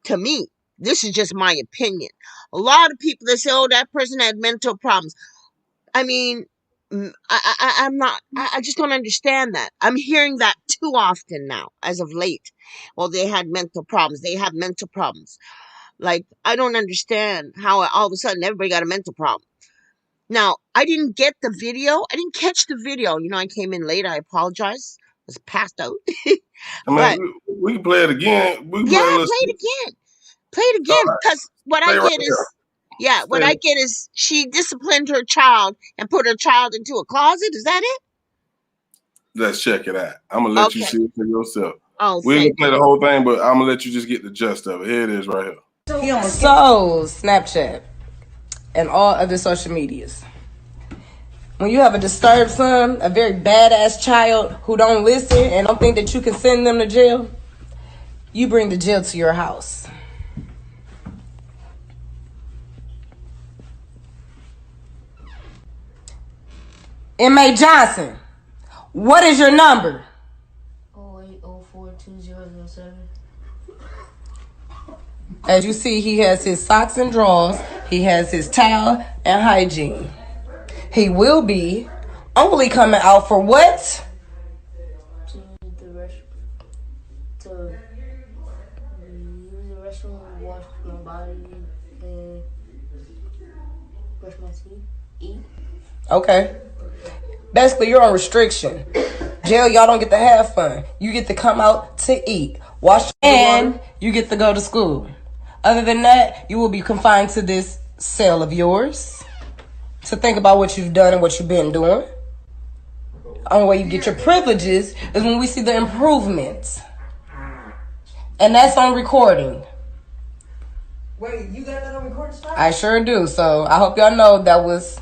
To me, this is just my opinion. A lot of people that say, "Oh, that person had mental problems." I mean, I just don't understand that. I'm hearing that too often now, as of late. Well, they had mental problems. They have mental problems. Like, I don't understand how all of a sudden everybody got a mental problem. Now, I didn't get the video. I didn't catch the video. You know, I came in late. I apologize. I was passed out.
I mean, we can play it again.
Play it again. Play it again. Because what I get is she disciplined her child and put her child into a closet. Is that it?
Let's check it out. I'm going to let you see it for yourself.
Oh,
we're going to play the whole thing, but I'm going to let you just get the gist of it. Here it is right here.
So, Snapchat and all other social medias. When you have a disturbed son, a very badass child who don't listen and don't think that you can send them to jail, you bring the jail to your house. M.A. Johnson, what is your number?
08042007.
As you see, he has his socks and drawers. He has his towel and hygiene. He will be only coming out for what?
To use the restroom, wash my body, and brush my teeth, eat.
Okay. Basically, you're on restriction. Jail, y'all don't get to have fun. You get to come out to eat, wash, and you get to go to school. Other than that, you will be confined to this cell of yours to think about what you've done and what you've been doing. The only way you get your privileges is when we see the improvements. And that's on recording.
Wait, you got that on recording spot?
I sure do. So I hope y'all know that was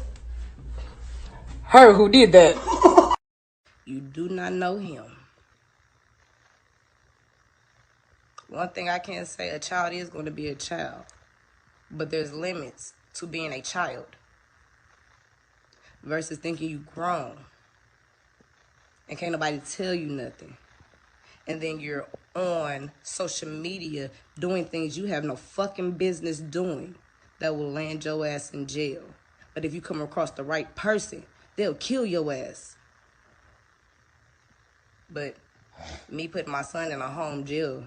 her who did that. You do not know him. One thing I can say, a child is going to be a child. But there's limits to being a child versus thinking you grown and can't nobody tell you nothing. And then you're on social media doing things you have no fucking business doing that will land your ass in jail. But if you come across the right person, they'll kill your ass. But me putting my son in a home jail,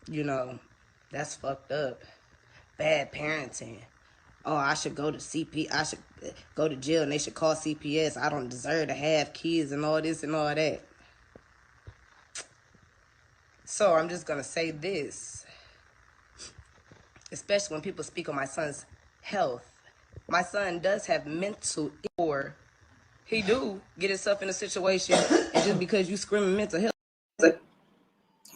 you know, that's fucked up. Bad parenting. Oh, I should go to I should go to jail and they should call CPS. I don't deserve to have kids and all this and all that. So I'm just going to say this, especially when people speak on my son's health. My son does have mental, or he do get himself in a situation, and just because you screaming mental health.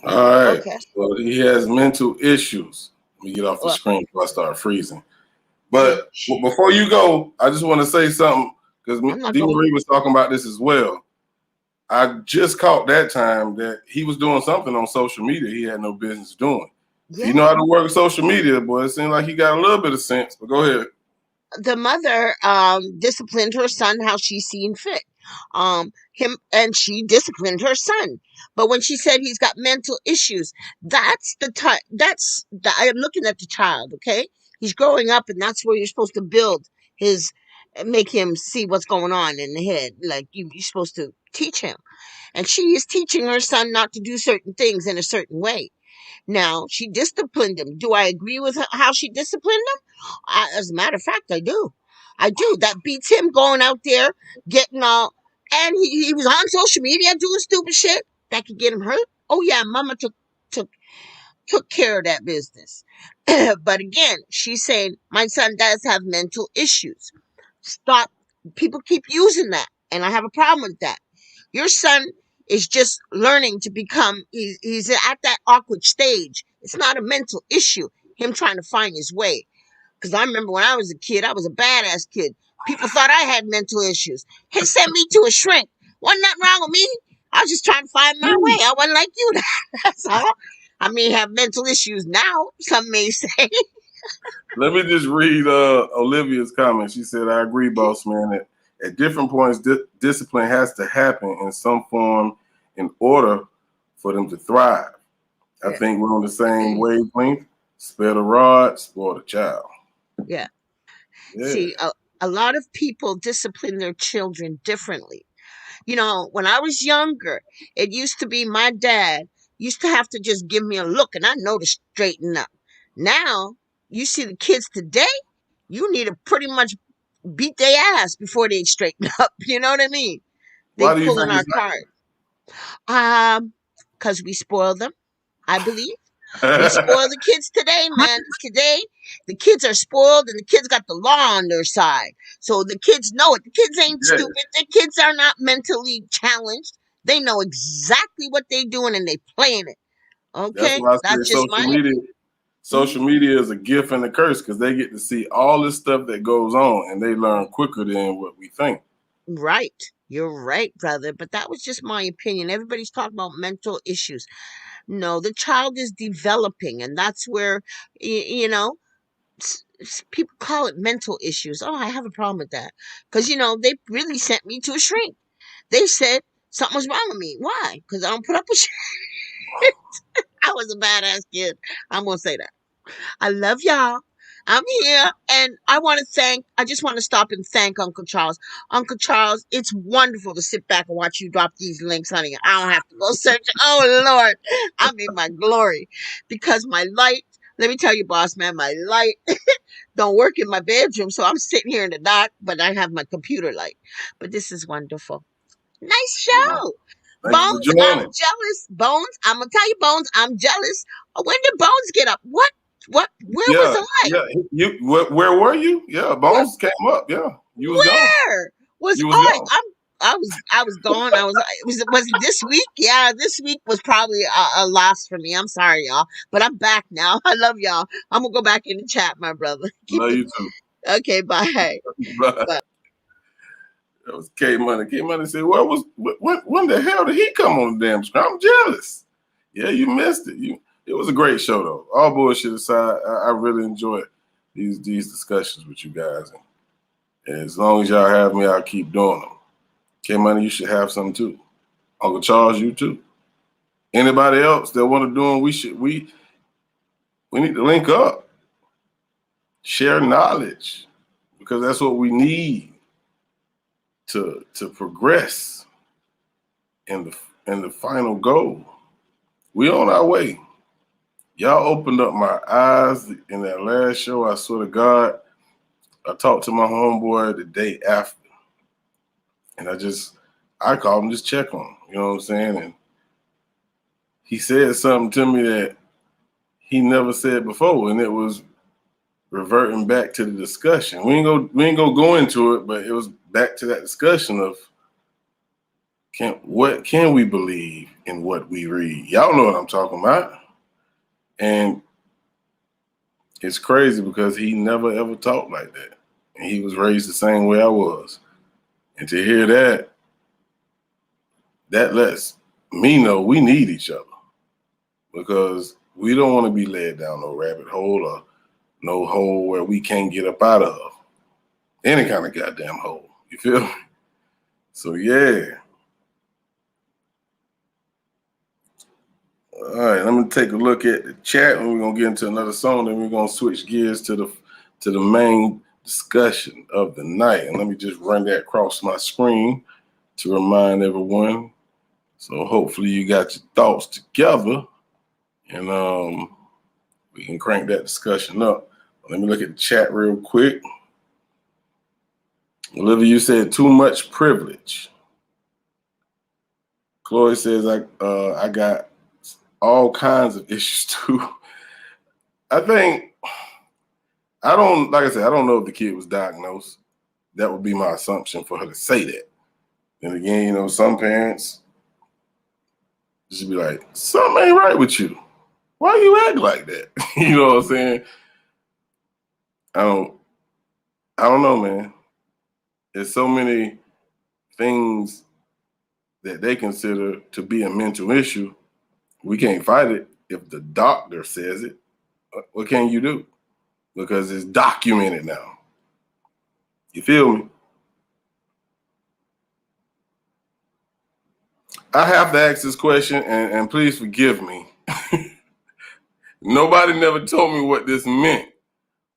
All right.
Okay.
So he has mental issues. Let me get off the screen before I start freezing. But before you go, I just want to say something because D. Marie was talking about this as well. I just caught that time that he was doing something on social media he had no business doing. Yeah. You know how to work social media, boy. It seemed like he got a little bit of sense, but go ahead.
The mother disciplined her son how she seen fit. She disciplined her son. But when she said he's got mental issues, I'm looking at the child, okay? He's growing up, and that's where you're supposed to build make him see what's going on in the head. Like you're supposed to teach him. And she is teaching her son not to do certain things in a certain way. Now, she disciplined him. Do I agree with how she disciplined him? As a matter of fact, I do. That beats him going out there, getting all, and he was on social media doing stupid shit that could get him hurt. Oh yeah, mama took care of that business. But again, she's saying my son does have mental issues. Stop. People keep using that, and I have a problem with that. Your son is just learning to become, he's at that awkward stage. It's not a mental issue, him trying to find his way. Because I remember when I was a kid, I was a badass kid. People thought I had mental issues. He sent me to a shrink. Wasn't nothing wrong with me. I was just trying to find my way. I wasn't like you. That's all. I may have mental issues now, some may say.
Let me just read Olivia's comment. She said, I agree, boss man, that at different points, discipline has to happen in some form in order for them to thrive. I think we're on the same wavelength. Spare the rod, spoil the child.
Yeah. See, a lot of people discipline their children differently. You know, when I was younger, it used to be my dad used to have to just give me a look and I know to straighten up. Now, you see the kids today, you need to pretty much beat their ass before they straighten up. You know what I mean? They pulling our card. Because we spoil them, I believe. We spoil the kids today, man. Today, the kids are spoiled and the kids got the law on their side. So the kids know it. The kids ain't stupid. The kids are not mentally challenged. They know exactly what they're doing and they playing it. Okay?
That's just social media. Social media is a gift and a curse because they get to see all this stuff that goes on and they learn quicker than what we think.
Right. You're right, brother. But that was just my opinion. Everybody's talking about mental issues. No, the child is developing, and that's where, you know, people call it mental issues. Oh, I have a problem with that. Because, you know, they really sent me to a shrink. They said something was wrong with me. Why? Because I don't put up with shit. I was a badass kid. I'm going to say that. I love y'all. I'm here, and I just want to stop and thank Uncle Charles. Uncle Charles, it's wonderful to sit back and watch you drop these links, honey. I don't have to go search. Oh, Lord, I'm in my glory. Because my light, let me tell you, boss man, my light don't work in my bedroom, so I'm sitting here in the dark, but I have my computer light. But this is wonderful. Nice show. Bones, I'm jealous. Bones, I'm going to tell you, Bones, I'm jealous. When did Bones get up? What What? Where was
Yeah,
I?
yeah. Where were you? Yeah, Bones came up. Yeah, you was gone.
Where was
You was
I?
gone.
I was gone. Was it this week? Yeah, this week was probably a loss for me. I'm sorry, y'all, but I'm back now. I love y'all. I'm gonna go back in the chat, my brother. Keep
Love
it.
you too.
Okay, bye.
But
Bye.
that was K Money. K Money said, "Well, when the hell did he come on the damn screen? I'm jealous." Yeah, you missed it. It was a great show though. All bullshit aside, I really enjoyed these discussions with you guys. And as long as y'all have me, I'll keep doing them. K Money, you should have some too. Uncle Charles, you too. Anybody else that want to do them, we need to link up, share knowledge, because that's what we need to progress in the final goal. We on our way. Y'all opened up my eyes in that last show. I swear to God, I talked to my homeboy the day after, and I called him, just check on him. You know what I'm saying? And he said something to me that he never said before, and it was reverting back to the discussion. We ain't gonna go into it, but it was back to that discussion of what can we believe in what we read? Y'all know what I'm talking about. And it's crazy because he never ever talked like that. And he was raised the same way I was. And to hear that lets me know we need each other, because we don't want to be led down no rabbit hole or no hole where we can't get up out of. Any kind of goddamn hole. You feel me? So yeah. All right, let me take a look at the chat, and we're gonna get into another song. Then we're gonna switch gears to the main discussion of the night. And let me just run that across my screen to remind everyone. So hopefully you got your thoughts together, and we can crank that discussion up. Let me look at the chat real quick. Olivia, you said too much privilege. Chloe says I got all kinds of issues too. I think I don't know if the kid was diagnosed. That would be my assumption for her to say that. And again, some parents just be like, something ain't right with you. Why you act like that? You know what I'm saying? I don't know, man. There's so many things that they consider to be a mental issue. We can't fight it if the doctor says it. What can you do? Because it's documented now. You feel me? I have to ask this question, and please forgive me. Nobody never told me what this meant.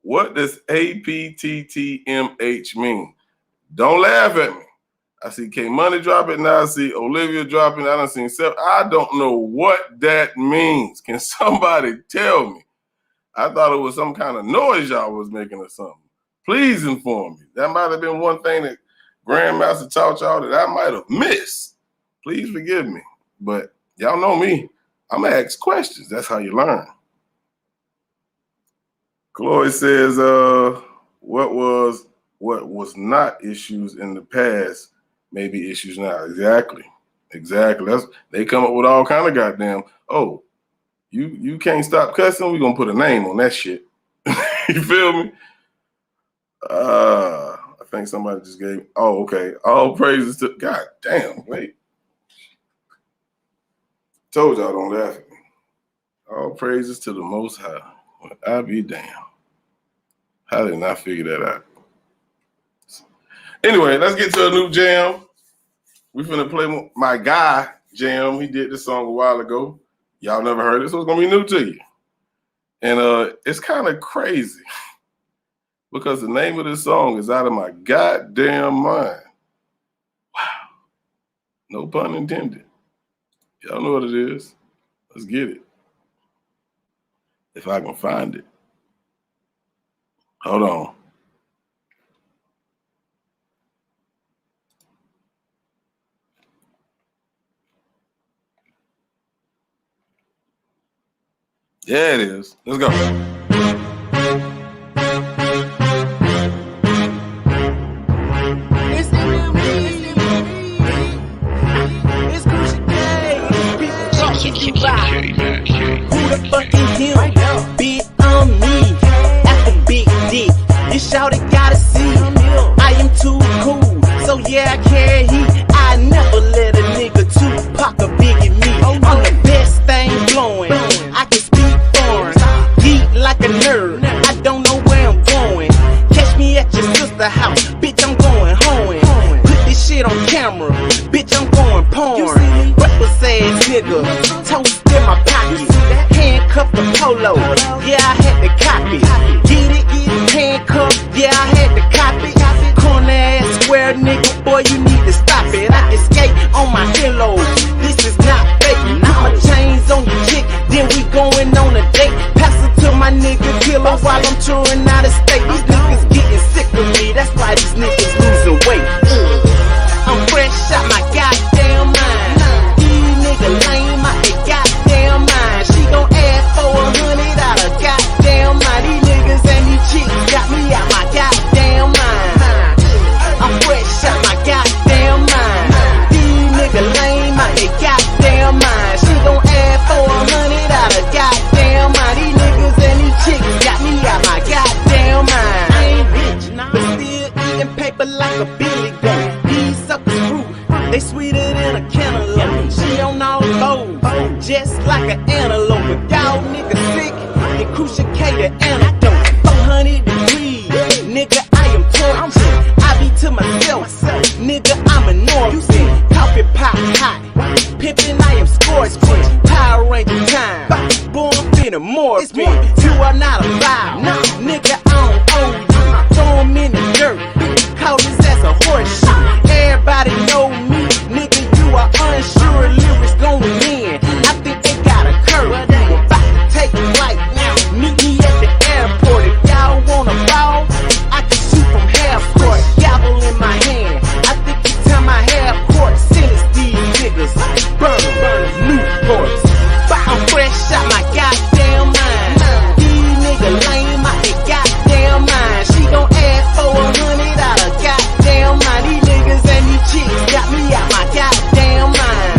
What does APTTMH mean? Don't laugh at me. I see K Money drop it, now I see Olivia dropping. I done seen Seth. I don't know what that means. Can somebody tell me? I thought it was some kind of noise y'all was making or something. Please inform me. That might have been one thing that Grandmaster taught y'all that I might have missed. Please forgive me. But y'all know me. I'm going to ask questions. That's how you learn. Chloe says, what was not issues in the past may be issues now. Exactly. They come up with all kind of goddamn, oh, you can't stop cussing, we're gonna put a name on that shit. You feel me? I think somebody just gave, oh, okay. All praises to, God damn, wait. Told y'all don't laugh at me. All praises to the Most High. I be damned. How did I figure that out? Anyway, let's get to a new jam. We finna play my guy jam. He did this song a while ago. Y'all never heard it, so it's gonna be new to you. And it's kind of crazy because the name of this song is out of my goddamn mind. Wow. No pun intended. Y'all know what it is. Let's get it. If I can find it. Hold on. Yeah, it is. Let's go.
polo. Yeah, I had to copy. Get it, handcuffs. Yeah, I had to copy. Corner ass square nigga, boy, you need to stop it. I can skate on my pillows. This is not fake. Now my chains on your chick, then we going on a date. Pass it to my nigga killer while I'm touring out of state. These niggas getting sick of me. That's why these niggas losing weight. I'm fresh out my goddamn mind. These niggas lame out their goddamn mind. She gon' ask for 100 out of goddamn mind. These niggas and these chicks got me out my goddamn mind. I'm fresh out my goddamn mind. These niggas lame out their goddamn mind. She gon' ask for 100 out of goddamn mind. These niggas and these chicks got me out my goddamn mind. I ain't rich, but still eating paper like a Billy goat. These suckers fruit, they sweeter than a cantaloupe. She on all fours, just like an antelope. If y'all niggas sick, then cruciate the antidote. 400 degrees, nigga, I am tortured. I be to myself, nigga, I'm enormous. Coffee pot hot, pimpin', I am scorched. Power Ranger time, boy, I'm finna morphin'. You are not alive, nigga, I don't owe you. Throw 'em in the dirt, call his ass a horseshoe. Everybody know me, nigga, you are unsure. Lyrics going in, I think they got a curve. I'm about to take a flight now, meet me at the airport. If y'all wanna ball, I can shoot from half court. Gavel in my hand, I think it's time I have court. Sentence these niggas, burn Newports. I'm fresh out my goddamn mind. These niggas lame out their goddamn mind. She gon' ask for 100 out of goddamn mind. These niggas and these chicks got me out my goddamn mind.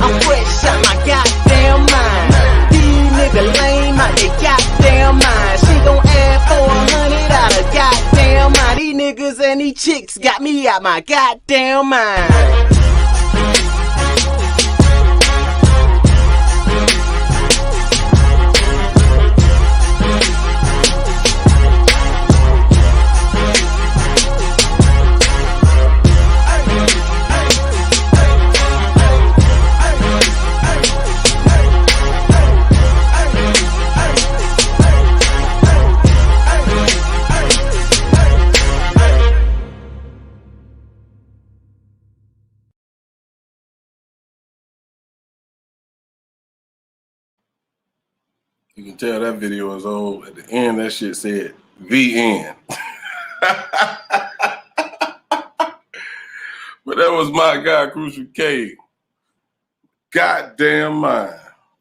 I'm fresh out my goddamn mind. These niggas lame out their goddamn mind. She gon' ask for 100 out of goddamn mind. These niggas and these chicks got me out my goddamn mind.
You can tell that video is old. At the end, that shit said the end. But that was my guy, Crucial K. Goddamn mind.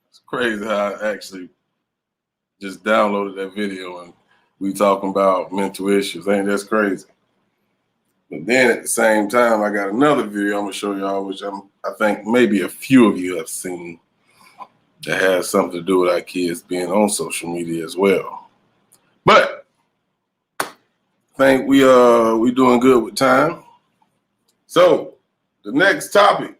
It's crazy how I actually just downloaded that video and we talking about mental issues. Ain't that crazy? But then at the same time, I got another video I'm gonna show y'all, which I think maybe a few of you have seen, that has something to do with our kids being on social media as well. But I think we doing good with time. So the next topic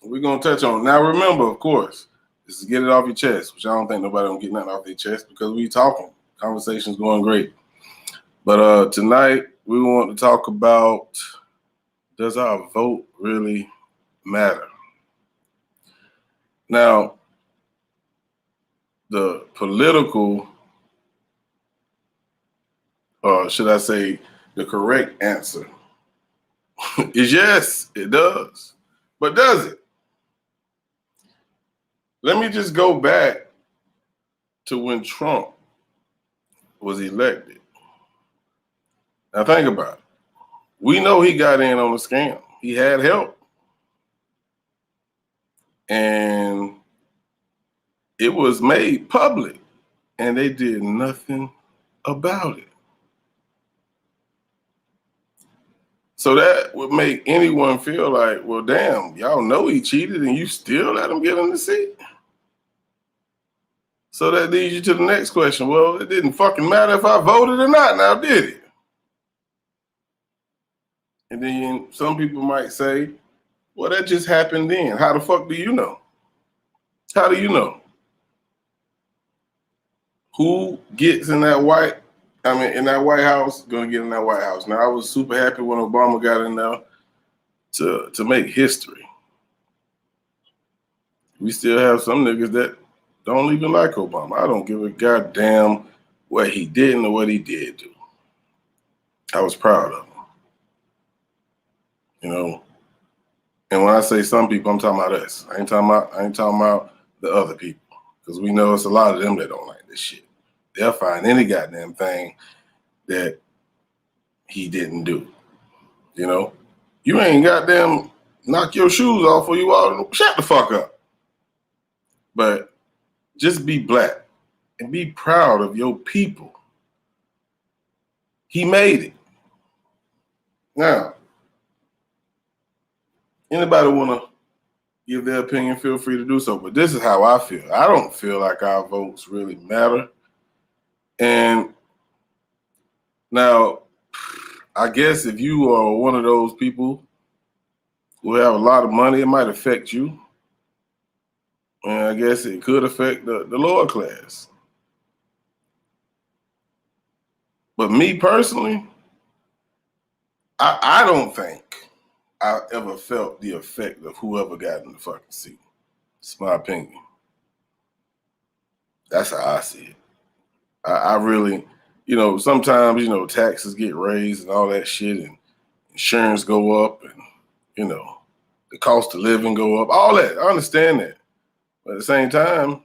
we're gonna touch on. Now remember, of course, this is get it off your chest, which I don't think nobody gonna get nothing off their chest because we talking. Conversation's going great. But tonight we want to talk about, does our vote really matter? Now, the political, or should I say the correct answer is yes, it does. But does it? Let me just go back to when Trump was elected. Now think about it. We know he got in on the scam. He had help. And it was made public, and they did nothing about it. So that would make anyone feel like, well, damn, y'all know he cheated and you still let him get in the seat? So that leads you to the next question. Well, it didn't fucking matter if I voted or not now, did it? And then some people might say, well, that just happened then. How the fuck do you know? How do you know? Who gets in that White House, gonna get in that White House. Now, I was super happy when Obama got in there to make history. We still have some niggas that don't even like Obama. I don't give a goddamn what he did or what he did do. I was proud of him. You know, and when I say some people, I'm talking about us. I ain't talking about the other people, because we know it's a lot of them that don't like this shit. They'll find any goddamn thing that he didn't do. You know, you ain't goddamn knock your shoes off or you all shut the fuck up. But just be black and be proud of your people. He made it. Now, anybody want to give their opinion, feel free to do so. But this is how I feel. I don't feel like our votes really matter. And now, I guess if you are one of those people who have a lot of money, it might affect you. And I guess it could affect the lower class. But me personally, I don't think I ever felt the effect of whoever got in the fucking seat. It's my opinion. That's how I see it. I really, you know, sometimes, you know, taxes get raised and all that shit, and insurance go up, and, you know, the cost of living go up, all that. I understand that. But at the same time,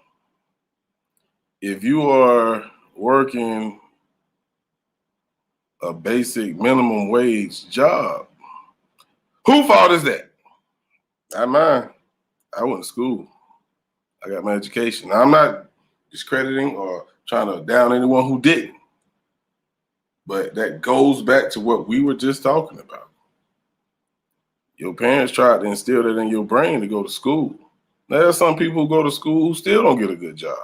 if you are working a basic minimum wage job, whose fault is that? Not mine. I went to school. I got my education. Now, I'm not discrediting or trying to down anyone who didn't. But that goes back to what we were just talking about. Your parents tried to instill that in your brain to go to school. Now, there's some people who go to school who still don't get a good job.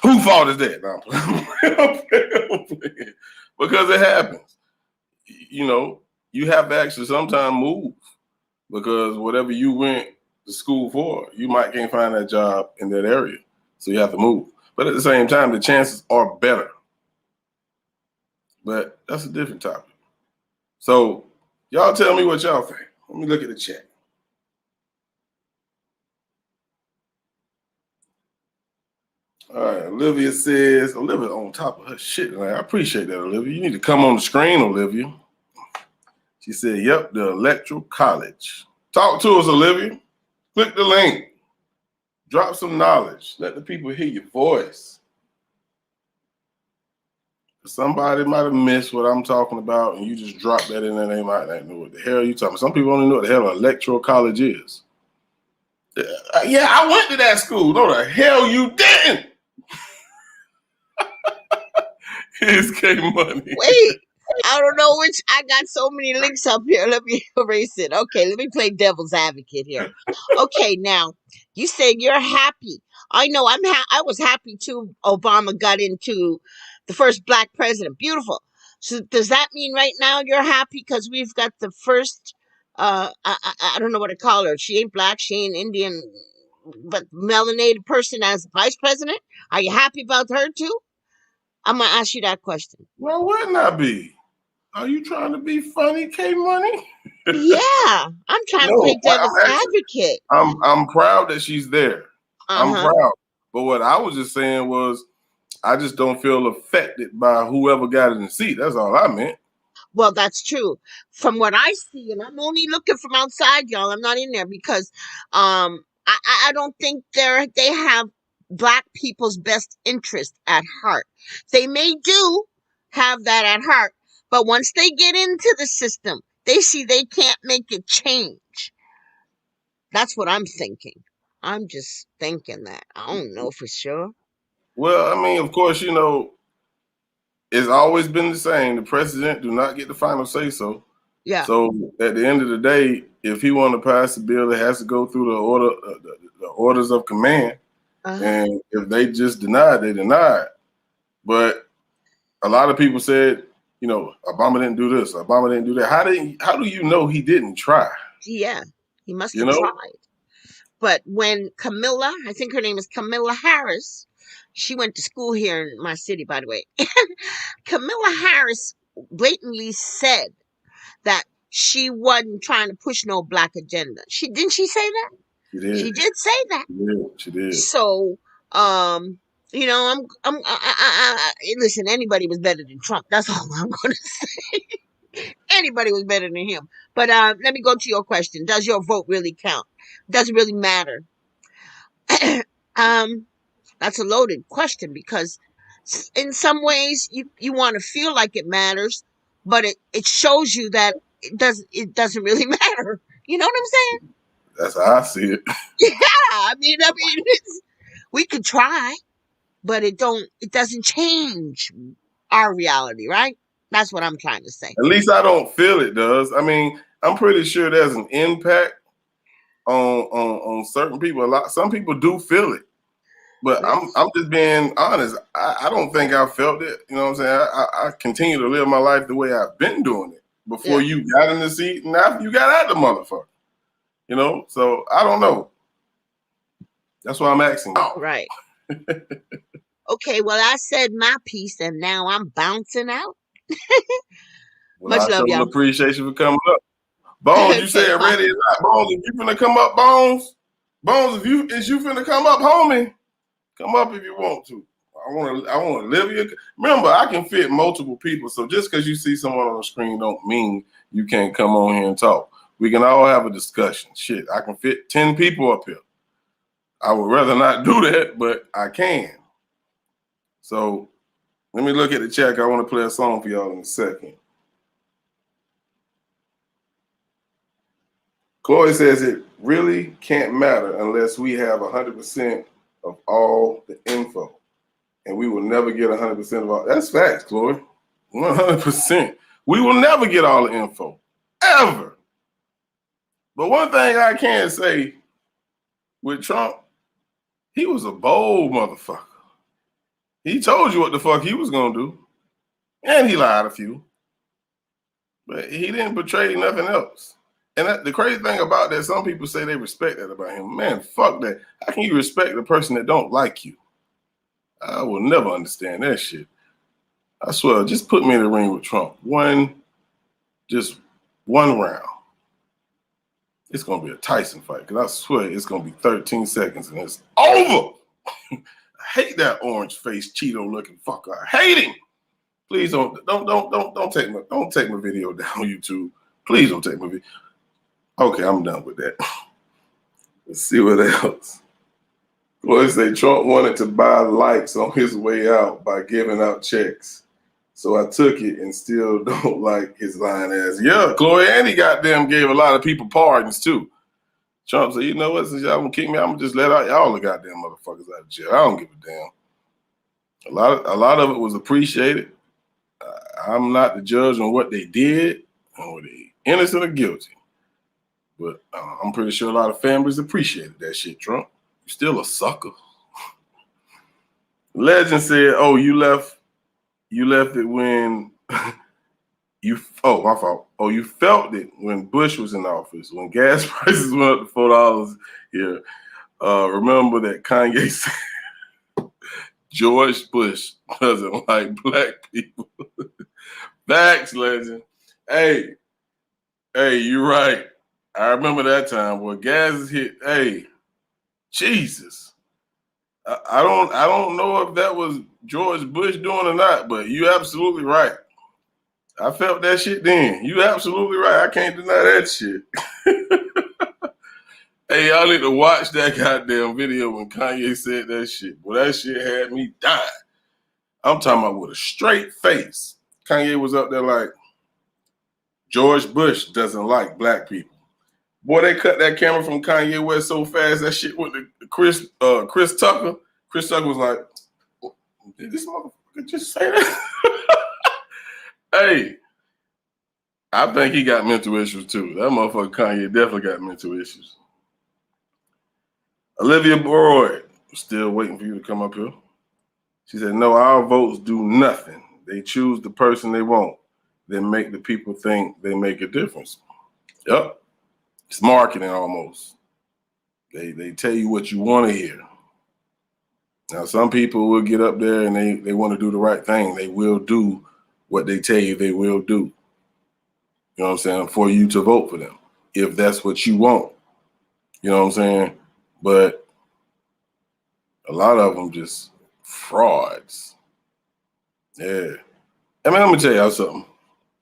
Whose fault is that? No, I'm playing. Because it happens. You know, you have to actually sometimes move, because whatever you went to school for, you might can't find that job in that area. So you have to move. But at the same time, the chances are better. But that's a different topic. So y'all tell me what y'all think. Let me look at the chat. All right, Olivia says, Olivia on top of her shit. I appreciate that, Olivia. You need to come on the screen, Olivia. She said, yep, the Electoral College. Talk to us, Olivia. Click the link. Drop some knowledge. Let the people hear your voice. Somebody might have missed what I'm talking about, and you just drop that in there, they might not know what the hell you talking about. Some people only know what the hell an Electoral College is. Yeah, I went to that school. No, the hell you didn't. Here's K Money.
Wait, I don't know which. I got so many links up here. Let me erase it. Okay, let me play devil's advocate here. Okay, now you say you're happy. I know I was happy too. Obama got into the first black president. Beautiful. So does that mean right now you're happy because we've got the first? I don't know what to call her. She ain't black. She ain't Indian, but melanated person as vice president. Are you happy about her too? I'm gonna ask you that question.
Well, wouldn't I be? Are you trying to be funny, K Money?
Yeah, I'm trying to play devil's advocate.
I'm proud that she's there. I'm
Uh-huh.
proud. But what I was just saying was, I just don't feel affected by whoever got in the seat. That's all I meant.
Well, that's true. From what I see, and I'm only looking from outside, y'all. I'm not in there because I don't think they have black people's best interest at heart. They may do have that at heart, but once they get into the system, they see they can't make it change. That's what I'm thinking. I'm just thinking that. I don't know for sure.
Well, I mean, of course, you know, it's always been the same. The president do not get the final say so.
Yeah.
So at the end of the day, if he want to pass a bill, it has to go through the order, the orders of command.
Uh-huh.
And if they just deny it, they deny it. But a lot of people said, you know, Obama didn't do this, Obama didn't do that. How do you know he didn't try?
Yeah, he must
You
have
know?
tried. But when Camilla, I think her name is Camilla Harris, she went to school here in my city, by the way. Camilla Harris blatantly said that she wasn't trying to push no black agenda. Didn't she say that?
She did.
She did say that.
She did.
So You know, listen, anybody was better than Trump. That's all I'm going to say. Anybody was better than him. But let me go to your question. Does your vote really count? Does it really matter? That's a loaded question because in some ways you want to feel like it matters, but it shows you that it doesn't really matter. You know what I'm saying?
That's how I see it.
Yeah, I mean, we could try, but it doesn't change our reality, right? That's what I'm trying to say.
At least I don't feel it does. I mean, I'm pretty sure there's an impact on certain people. Some people do feel it. But I'm just being honest. I don't think I felt it. You know what I'm saying? I continue to live my life the way I've been doing it before you got in the seat and after you got out the motherfucker. You know? So I don't know. That's why I'm asking.
Right. Okay, well, I said my piece and now I'm bouncing out.
Well,
Much
I
love,
show
y'all.
appreciation for coming up. Bones, you said ready or not. Bones, if you finna come up, Bones. Bones, is you finna come up, homie? Come up if you want to. I want to live your. Remember, I can fit multiple people. So just because you see someone on the screen, don't mean you can't come on here and talk. We can all have a discussion. Shit, I can fit 10 people up here. I would rather not do that, but I can. So let me look at the check. I want to play a song for y'all in a second. Chloe says it really can't matter unless we have 100% of all the info. And we will never get 100% of all. That's facts, Chloe. 100%. We will never get all the info. Ever. But one thing I can say with Trump, he was a bold motherfucker. He told you what the fuck he was going to do. And he lied a few. But he didn't betray nothing else. And the crazy thing about that, some people say they respect that about him. Man, fuck that. How can you respect a person that don't like you? I will never understand that shit. I swear, just put me in the ring with Trump. Just one round. It's going to be a Tyson fight because I swear it's going to be 13 seconds and it's over. I hate that orange face Cheeto looking fucker. I hate him. Please don't take my video down on YouTube. Please don't take my video. Okay, I'm done with that. Let's see what else. Chloe say Trump wanted to buy likes on his way out by giving out checks. So I took it and still don't like his lying ass. Yeah, Chloe, and he goddamn gave a lot of people pardons too. Trump said, you know what, since y'all gonna kick me, I'm gonna just let out y'all the goddamn motherfuckers out of jail. I don't give a damn. A lot of it was appreciated. I'm not the judge on what they did and whether they innocent or guilty. But I'm pretty sure a lot of families appreciated that shit, Trump. You're still a sucker. Legend said, oh, you left it when my fault. Oh, you felt it when Bush was in office, when gas prices went up to $4 here. Remember that Kanye said George Bush doesn't like black people. Facts, Legend. Hey, you're right. I remember that time where gas hit. Hey, Jesus. I don't know if that was George Bush doing or not, but you absolutely right. I felt that shit then. You absolutely right. I can't deny that shit. Hey, y'all need to watch that goddamn video when Kanye said that shit. Boy, that shit had me dying. I'm talking about with a straight face. Kanye was up there like, George Bush doesn't like black people. Boy, they cut that camera from Kanye West so fast that shit went to Chris Tucker. Chris Tucker was like, did this motherfucker just say that? Hey, I think he got mental issues too. That motherfucker Kanye definitely got mental issues. Olivia Boyd, still waiting for you to come up here. She said, no, our votes do nothing. They choose the person they want, then make the people think they make a difference. Yep. It's marketing almost. They tell you what you want to hear. Now, some people will get up there and they want to do the right thing. They will do what they tell you they will do. You know what I'm saying? For you to vote for them, if that's what you want. You know what I'm saying? But A lot of them just frauds. Yeah. I mean, let me tell y'all something.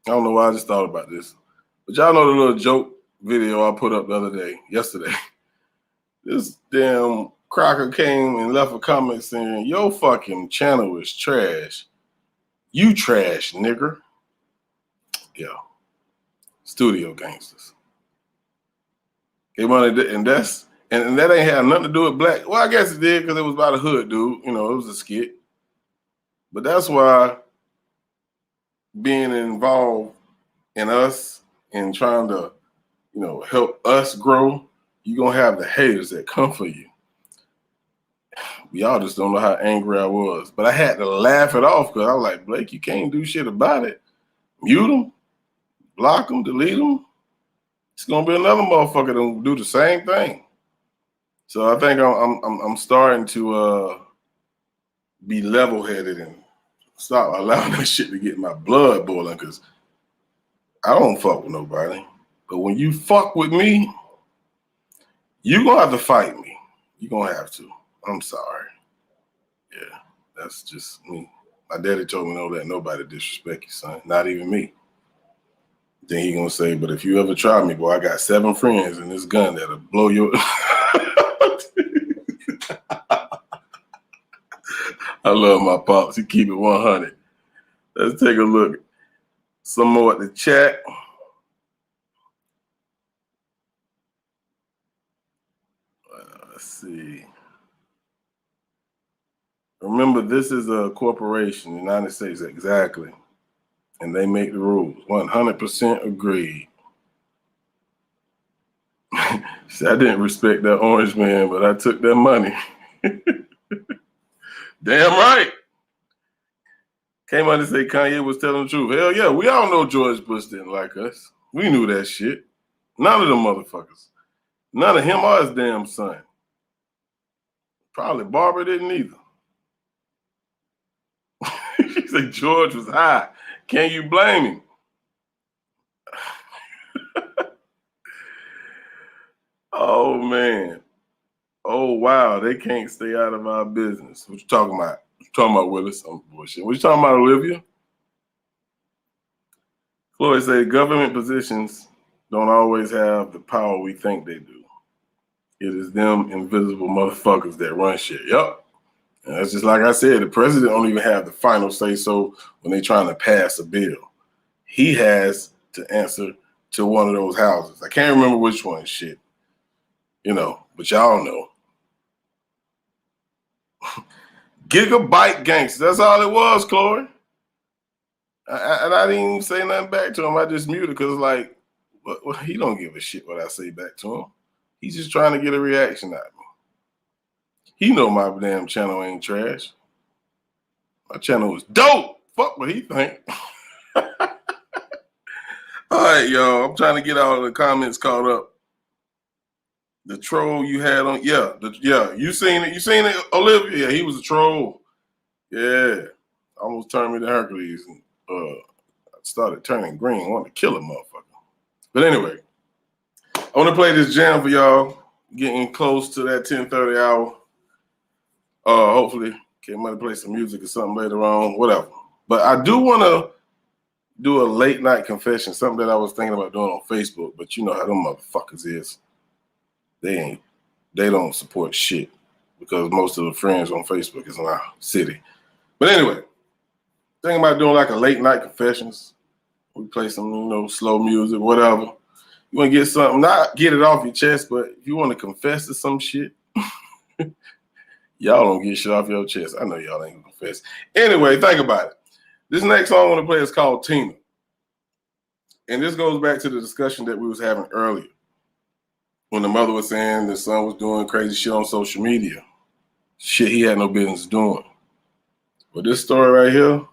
I don't know why I just thought about this. But y'all know the little joke video I put up the other day, yesterday. This damn Crocker came and left a comment saying, your fucking channel is trash. You trash, nigger. Yeah. Studio gangsters. They wanted, and that ain't had nothing to do with black. Well, I guess it did because it was about a hood dude. You know, it was a skit. But that's why being involved in us and trying to, you know, help us grow, you're going to have the haters that come for you. Y'all just don't know how angry I was. But I had to laugh it off because I was like, Blake, you can't do shit about it. Mute them, block them, delete them. It's going to be another motherfucker that will do the same thing. So I think I'm starting to be level-headed and stop allowing that shit to get my blood boiling because I don't fuck with nobody. But when you fuck with me, you're going to have to fight me. You're going to have to. I'm sorry. Yeah, that's just me. My daddy told me, no, let nobody disrespect you, son. Not even me. Then he going to say, but if you ever try me, boy, I got 7 friends in this gun that'll blow your... I love my pops. He keep it 100. Let's take a look. Some more at the chat. Let's see. Remember, this is a corporation, United States, exactly. And they make the rules. 100% agreed. See, I didn't respect that orange man, but I took that money. Damn right. Came out to say Kanye was telling the truth. Hell yeah, we all know George Bush didn't like us. We knew that shit. None of them motherfuckers. None of him or his damn son. Probably Barbara didn't either. She said George was high. Can you blame him? Oh, man. Oh, wow. They can't stay out of our business. What you talking about? What you talking about, Willis? I'm bullshit. What you talking about, Olivia? Chloe said government positions don't always have the power we think they do. It is them invisible motherfuckers that run shit. Yup. And that's just like I said, the president don't even have the final say so when they're trying to pass a bill. He has to answer to one of those houses. I can't remember which one, shit. You know, but y'all know. Gigabyte gangster. That's all it was, Chloe. And I didn't even say nothing back to him. I just muted because, like, well, he don't give a shit what I say back to him. He's just trying to get a reaction out of me. He know my damn channel ain't trash. My channel is dope. Fuck what he think. All right, y'all. I'm trying to get all the comments caught up. The troll you had on, yeah, you seen it. You seen it, Olivia? Yeah, he was a troll. Yeah, almost turned me to Hercules and started turning green. I wanted to kill a motherfucker. But anyway, I want to play this jam for y'all. Getting close to that 10:30 hour. Hopefully, can might play some music or something later on, whatever. But I do want to do a late night confession, something that I was thinking about doing on Facebook. But you know how them motherfuckers is. They don't support shit because most of the friends on Facebook is in our city. But anyway, thinking about doing like a late night confessions. We play some, you know, slow music, whatever. You want to get something, not get it off your chest, but if you want to confess to some shit, y'all don't get shit off your chest. I know y'all ain't gonna confess. Anyway, think about it. This next song I want to play is called Tina. And this goes back to the discussion that we was having earlier. When the mother was saying the son was doing crazy shit on social media. Shit he had no business doing. But this story right here,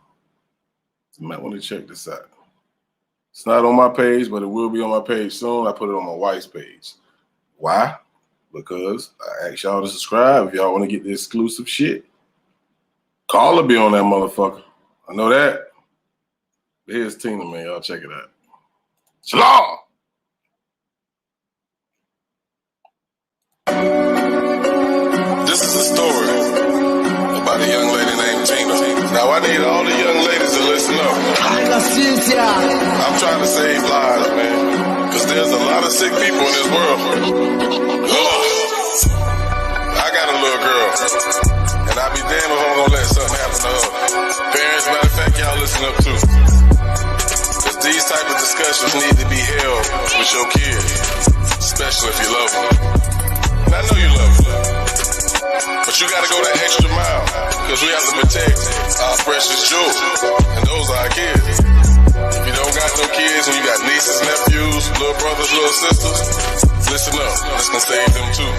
you might want to check this out. It's not on my page, but it will be on my page soon. I put it on my wife's page. Why? Because I asked y'all to subscribe if y'all want to get the exclusive shit. Carla be on that motherfucker. I know that. But here's Tina, man. Y'all check it out. Shalom!
This is a story Now I need all the young ladies to listen up. I'm trying to save lives, man. Cause there's a lot of sick people in this world. I got a little girl. And I be damn if I'm gonna let something happen to her. Parents, matter of fact, y'all listen up too. Cause these type of discussions need to be held with your kids. Especially if you love them. And I know you love them. But you gotta go that extra mile. Cause we have to protect our precious jewels. And those are our kids. If you don't got no kids and you got nieces, nephews, little brothers, little sisters, listen up. This can save them too.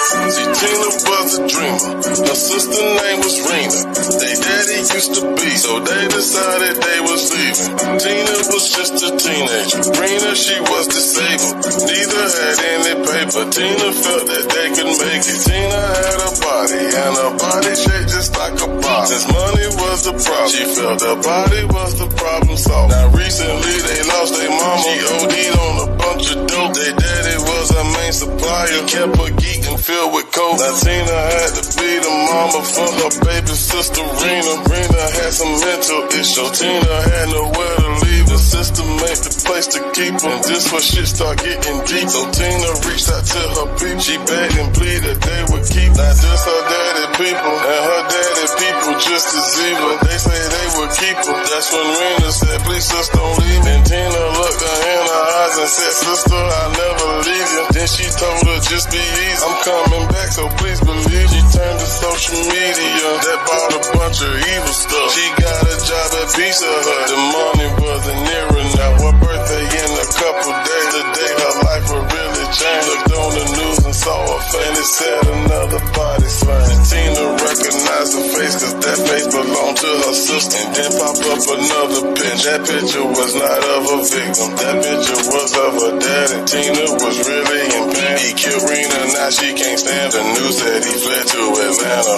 See, Tina was a dreamer. Her sister name was Rena. They daddy used to be, so they decided they was leaving. Tina was just a teenager. Rena, she was disabled. Neither had any paper. Tina felt that they could make it. Tina had a body, and her body shaped just like a box. Since money was the problem, she felt her body was the problem solved. Now recently they lost their mama. She OD'd on a bunch of dope. They daddy was her main supplier. Kept her geeking filled with coke. Now Tina had to be the mama for her baby sister Rena. Rena had some mental issues. Tina had nowhere to leave. The system ain't the place to keep her. And this where shit start getting deep. So Tina reached out to her people. She begged and pleaded they would keep. Not just her daddy people. And her daddy people just as evil. They say they would keep her. That's when Rena said, please sis don't leave me. And Tina looked her in her eyes and said, sister, I'll never leave you. Then she told her, just be easy. I'm coming back, so please believe. She turned to social media that bought a bunch of evil stuff. She got a job at Pizza Hut. The money wasn't near enough. Her birthday in a couple days. The day her life would really change. Looked on the news and saw her face. And it said another body slain. Tina recognized her face, cause that face belonged to her sister. And then pop up another picture. That picture was not of a victim. That picture was of her dad. And Tina was really in pain. He killed Rena, now she can't stand. The news said he fled to Atlanta.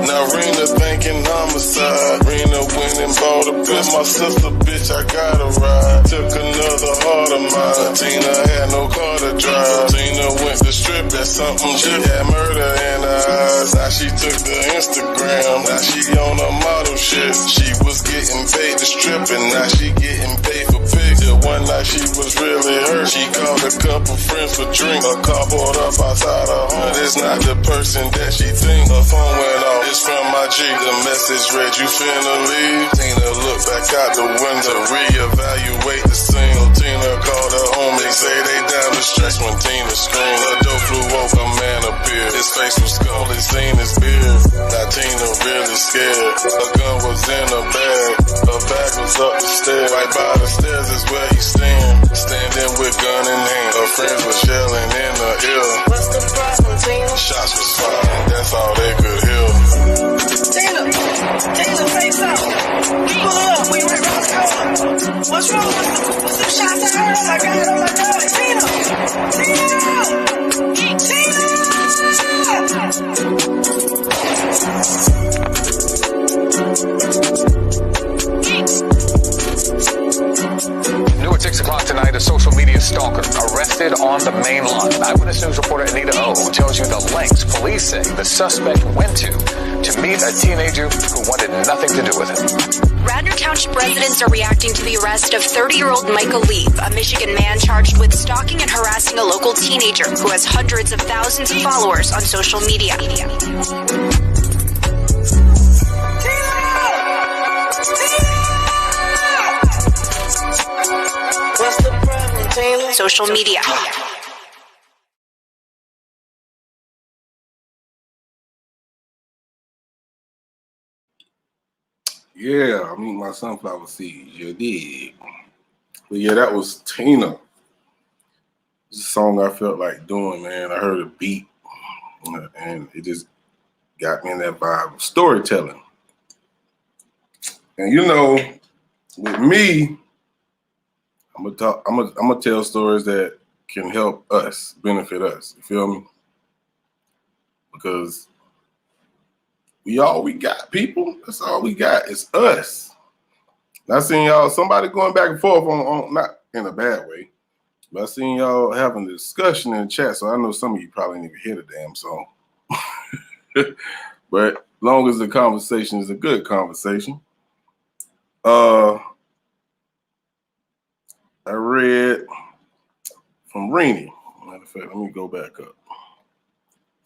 Now Rena thinking homicide. Rena went and bought a bitch. My sister, bitch, I got a ride. Took another heart of mine. Tina had no car to drive. Tina went to strip, that's something. She had murder in her eyes. Now she took to Instagram. Now she on a model shit. She was getting paid to strip, and now she getting paid for pics. Till one night she was really hurt. She called a couple friends for drink. Her car pulled up outside her home. But it's not the person that she think. Her phone went off. It's from my G. The message read, you finna leave. Tina looked back out the window, reevaluate the scene. So Tina called her home. They say they down the stretch when Tina screamed. Her door flew open, a man appeared. His face was skull, they seen his beard. Now Tina really scared. Her gun was in her bag. Her bag was up the stairs. Right by the stairs is where he standing with gun in hand. Her friends was yelling in her ear. What's the problem, Tina? Shots was fired, and that's all they could hear.
Tina, face out. Pull up, we right around the corner. What's wrong? What's the shots I heard? Oh my God, oh my God.
New at 6 o'clock tonight, a social media stalker arrested on the main line. Eyewitness News reporter Anita O tells you the lengths police say the suspect went to meet a teenager who wanted nothing to do with him.
Radnor Township residents are reacting to the arrest of 30-year-old Michael Leaf, a Michigan man charged with stalking and harassing a local teenager who has hundreds of thousands of followers on social media.
What's the problem, Taylor?
Social media.
Yeah, I mean my sunflower seeds, you dig. But yeah, that was Tina. It's a song I felt like doing, man. I heard a beat and it just got me in that vibe of storytelling. And you know, with me, I'm gonna tell stories that can help us, benefit us. You feel me? Because we got, people. That's all we got. It's us. I seen y'all, somebody going back and forth on not in a bad way, but I seen y'all having a discussion in the chat, so I know some of you probably didn't even hear the damn song. But long as the conversation is a good conversation. I read from Rennie. Matter of fact, let me go back up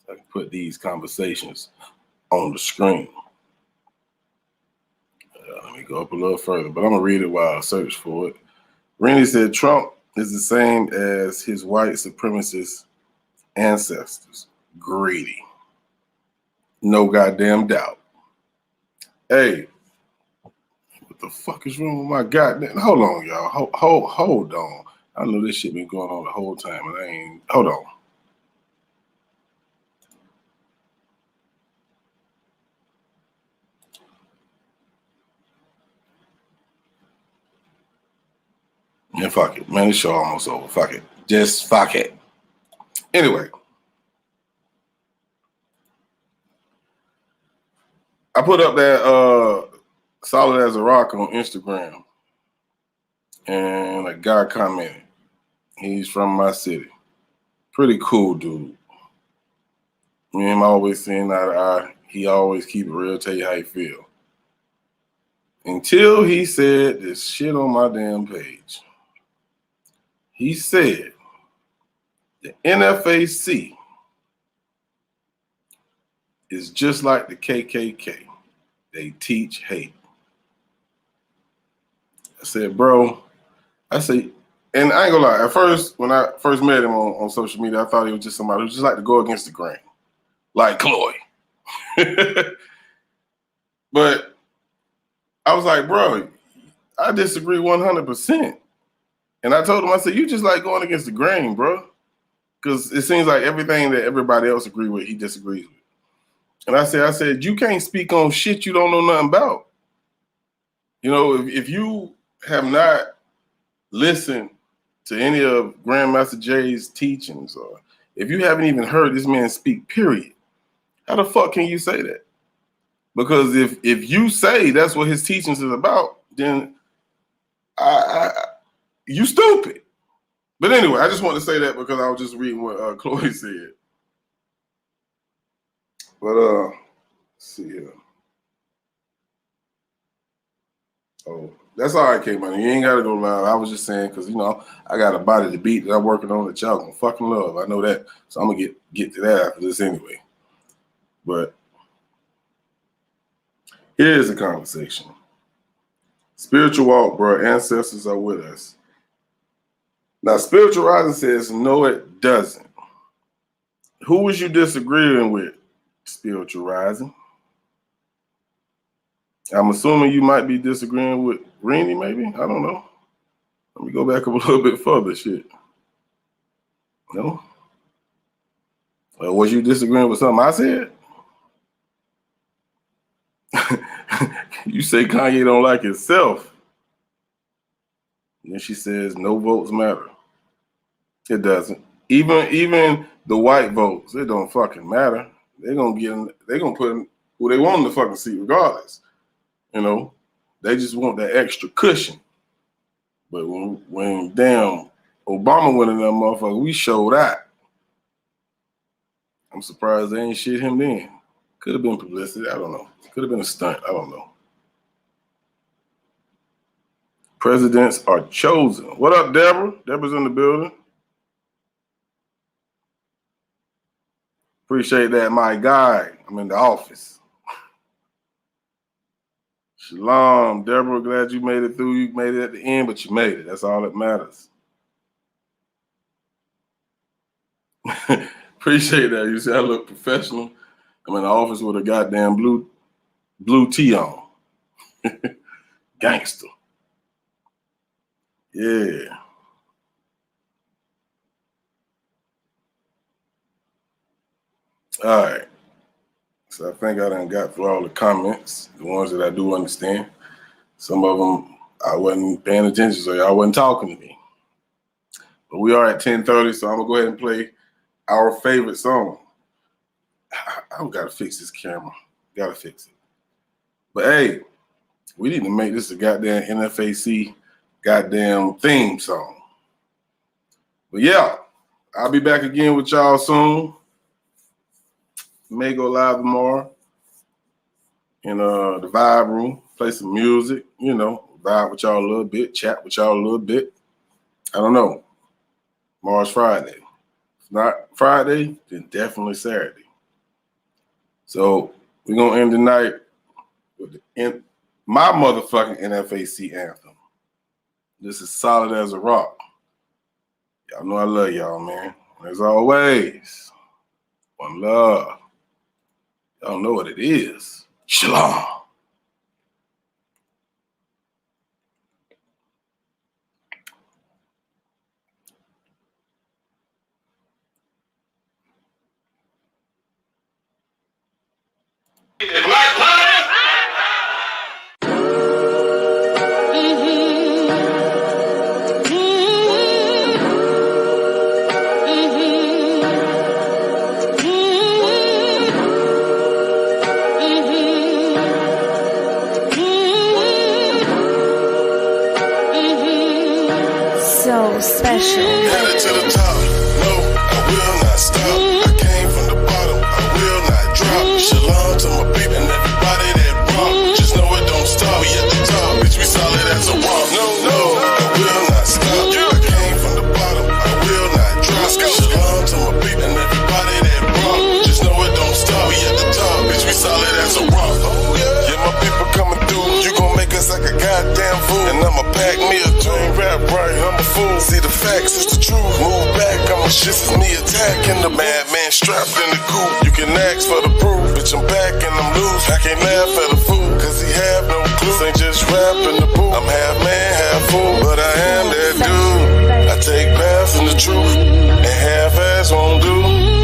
so I can put these conversations on the screen. Let me go up a little further, but I'm gonna read it while I search for it. Rennie said Trump is the same as his white supremacist ancestors. Greedy. No goddamn doubt. Hey, what the fuck is wrong with my goddamn? Hold on, y'all. Hold on. I know this shit been going on the whole time, and I ain't. Hold on. Yeah, fuck it, man. This show almost over. Fuck it. Just fuck it. Anyway, I put up that solid as a rock on Instagram, and a guy commented. He's from my city. Pretty cool dude. Me and him always seeing eye to eye. He always keep it real, tell you how he feel. Until he said this shit on my damn page. He said the NFAC is just like the KKK. They teach hate. I said, bro, and I ain't gonna lie, at first, when I first met him on social media, I thought he was just somebody who just like to go against the grain, like Chloe. But I was like, bro, I disagree 100%. And I told him, I said, you just like going against the grain, bro. Because it seems like everything that everybody else agree with, he disagrees with. And I said, you can't speak on shit you don't know nothing about. You know, if you have not listened to any of Grandmaster Jay's teachings, or if you haven't even heard this man speak, period, how the fuck can you say that? Because if you say that's what his teachings is about, then you stupid. But anyway, I just want to say that because I was just reading what Chloe said. But let's see here. Oh, that's all right, K-Money. You ain't got to go loud. I was just saying because, you know, I got a body to beat that I'm working on that y'all gonna fucking love. I know that. So I'm going to get to that after this anyway. But here's the conversation. Spiritual walk, bro. Ancestors are with us. Now, Spiritual Rising says, no, it doesn't. Who was you disagreeing with, Spiritual Rising? I'm assuming you might be disagreeing with Rennie, maybe? I don't know. Let me go back up a little bit further, shit. No? Or was you disagreeing with something I said? You say Kanye don't like himself. And then she says, no votes matter. It doesn't. Even the white votes, it don't fucking matter. They're gonna put who they want in the fucking seat regardless. You know, they just want that extra cushion. But when damn Obama went in that motherfucker, we showed out. I'm surprised they ain't shit him then. Could have been publicity. I don't know. Could have been a stunt. I don't know. Presidents are chosen. What up, Deborah? Deborah's in the building. Appreciate that, my guy. I'm in the office. Shalom, Deborah. Glad you made it through. You made it at the end, but you made it. That's all that matters. Appreciate that. You see, I look professional. I'm in the office with a goddamn blue tee on. Gangster. Yeah. All right. So I think I done got through all the comments, the ones that I do understand. Some of them I wasn't paying attention, so y'all wasn't talking to me. But we are at 10:30, so I'm gonna go ahead and play our favorite song. I've got to fix this camera. Gotta fix it. But hey, we need to make this a goddamn NFAC goddamn theme song. But yeah, I'll be back again with y'all soon. May go live tomorrow. in the vibe room, play some music, you know, vibe with y'all a little bit, chat with y'all a little bit. I don't know. Tomorrow's Friday. If not Friday, then definitely Saturday. So we're going to end the night with my motherfucking NFAC anthem. This is Solid as a Rock. Y'all know I love y'all, man. As always, one love. Y'all know what it is. Shalom.
So special.
Headed to the top, no, I will not stop. I came from the bottom, I will not drop. Shalom to my people and everybody that rock. Just know it don't stop. We at the top, bitch, we solid as a rock. No, I will not stop. I came from the bottom, I will not drop. Shalom to my people and everybody that rock. Just know it don't stop. We at the top, bitch, we solid as a rock. Yeah, my people coming through. You gon' make us like a goddamn fool. And I'ma pack me a dream rap right, I'm a fool. See the facts, it's the truth. Move back, I'm a shit, it's me attacking the madman strapped in the coop. You can ask for the proof, bitch, I'm back and I'm loose. I can't laugh at a fool, cause he have no clue. Ain't just rapping the booth. I'm half man, half fool, but I am that dude. I take baths in the truth, and half ass won't do.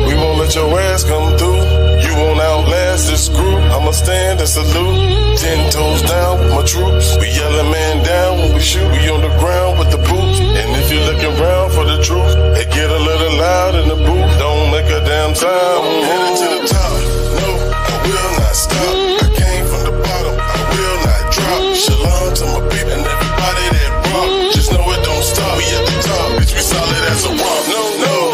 We won't let your ass come through. You won't outlast this group. I'ma stand and salute. 10 toes down with my troops. We yelling man down when we shoot. We on the ground with the boots. And if you're looking around for the truth, it get a little loud in the booth. Don't make a damn sound. Headed to the top. No, I will not stop. I came from the bottom. I will not drop. Shalom to my people and everybody that rock. Just know it don't stop. We at the top, bitch. We solid as a rock. No,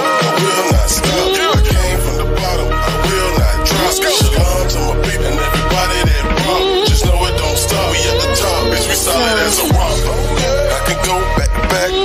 I will not stop. I came from the bottom. I will not drop. Shalom to my people and everybody that rock. Just know it don't stop. We at the top, bitch. We solid as a rock. I can go back,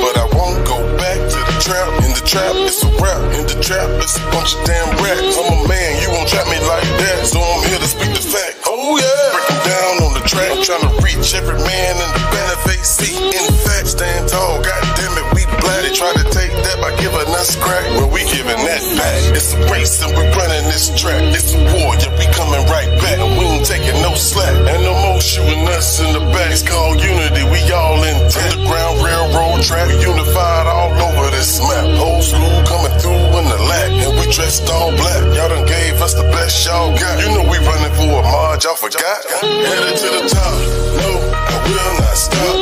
but I won't go back to the trap. In the trap, it's a rap. In the trap, it's a bunch of damn rats. I'm a man, you won't trap me like that. So I'm here to speak the fact. Oh yeah, breaking down on the track. I'm trying to reach every man in the benefit seat. In fact, stand tall. God damn it, we black. They try to take that by giving us crack. Well, we giving that back. It's a race and we're running this track. It's a war, yeah, we coming right back. And we ain't taking no slack. And no more shooting us in the back. It's called unity, we all intact. Underground railroad track, we unified all over this map. Old school coming through in the lack. And we dressed all black. Y'all done gave us the best y'all got. You know we running for a march, y'all forgot. Headed to the top, no, I will not stop.